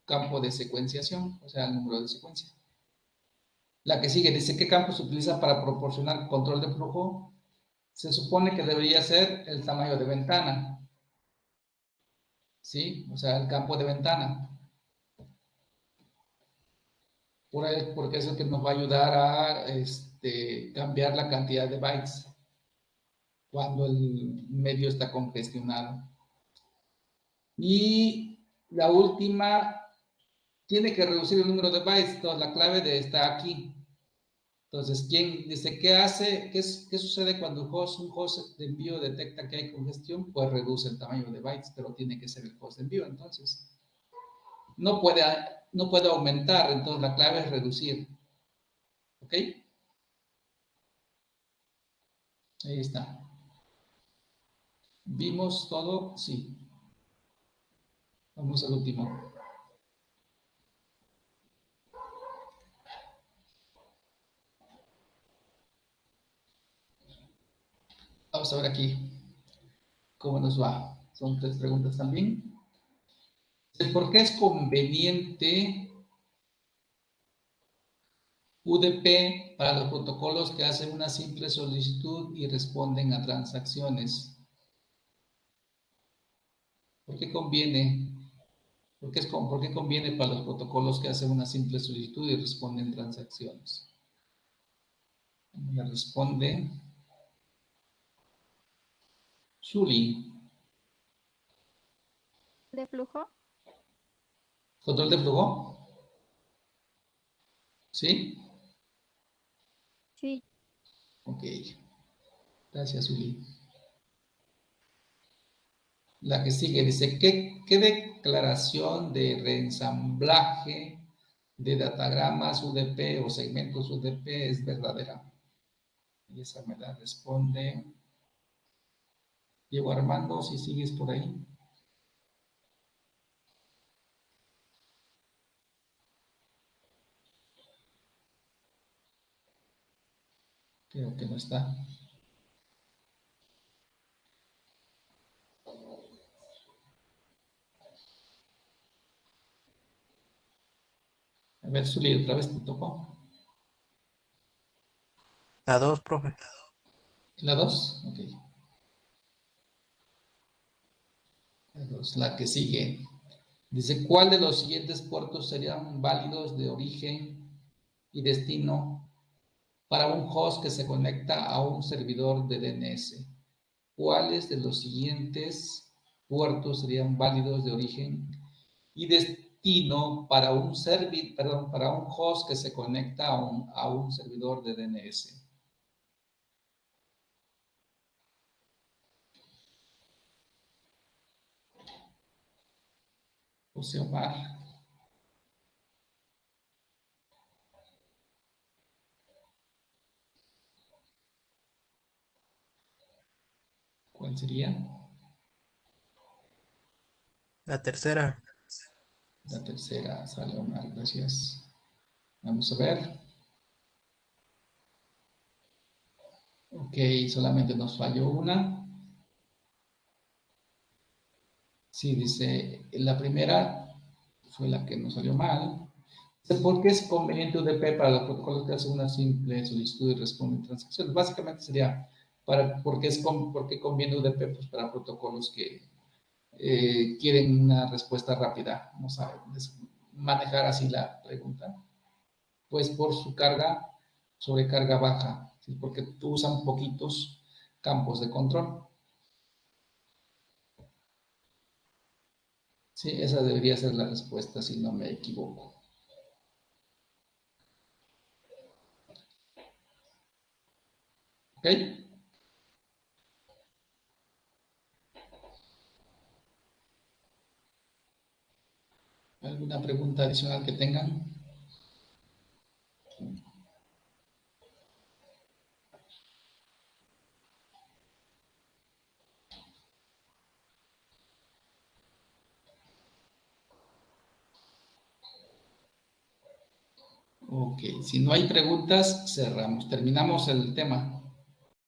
campo de secuenciación, o sea, el número de secuencia. La que sigue dice, ¿qué campo se utiliza para proporcionar control de flujo? Se supone que debería ser el tamaño de ventana. ¿Sí? O sea, el campo de ventana. Porque es el que nos va a ayudar a cambiar la cantidad de bytes cuando el medio está congestionado. Y la última, tiene que reducir el número de bytes. Entonces, la clave está aquí. Entonces, ¿quién dice qué hace? ¿Qué sucede cuando un host de envío detecta que hay congestión? Pues reduce el tamaño de bytes, pero tiene que ser el host de envío. Entonces, no puede aumentar. Entonces, la clave es reducir. ¿Ok? Ahí está. ¿Vimos todo? Sí. Vamos al último. Vamos a ver aquí cómo nos va. Son 3 preguntas también. ¿Por qué es conveniente UDP para los protocolos que hacen una simple solicitud y responden a transacciones? ¿Por qué conviene? ¿Por qué conviene para los protocolos que hacen una simple solicitud y responden transacciones? Me responde Shuli. ¿De flujo? ¿Control de flujo? ¿Sí? Sí. Ok. Gracias, Shuli. La que sigue dice, ¿qué declaración de reensamblaje de datagramas UDP o segmentos UDP es verdadera? Y esa me la responde Diego Armando, si sigues por ahí. Creo que no está. A ver, Zuli, otra vez te tocó. La 2, profe. ¿La 2? Ok. La 2, la que sigue. Dice, ¿cuál de los siguientes puertos serían válidos de origen y destino para un host que se conecta a un servidor de DNS? ¿Cuáles de los siguientes puertos serían válidos de origen y destino para un para un host que se conecta a un servidor de DNS? José Omar. ¿Cuál sería? La tercera. La tercera, sale Omar, gracias. Vamos a ver. Ok, solamente nos falló una. Sí, dice, la primera fue la que nos salió mal. Dice, ¿por qué es conveniente UDP para los protocolos que hacen una simple solicitud y responden transacciones? Básicamente sería, ¿por qué conviene UDP? Pues para protocolos que quieren una respuesta rápida. Vamos a manejar así la pregunta. Pues por su sobrecarga baja, ¿sí? Porque usan poquitos campos de control. Sí, esa debería ser la respuesta, si no me equivoco. ¿Ok? ¿Alguna pregunta adicional que tengan? Ok, si no hay preguntas, cerramos. Terminamos el tema.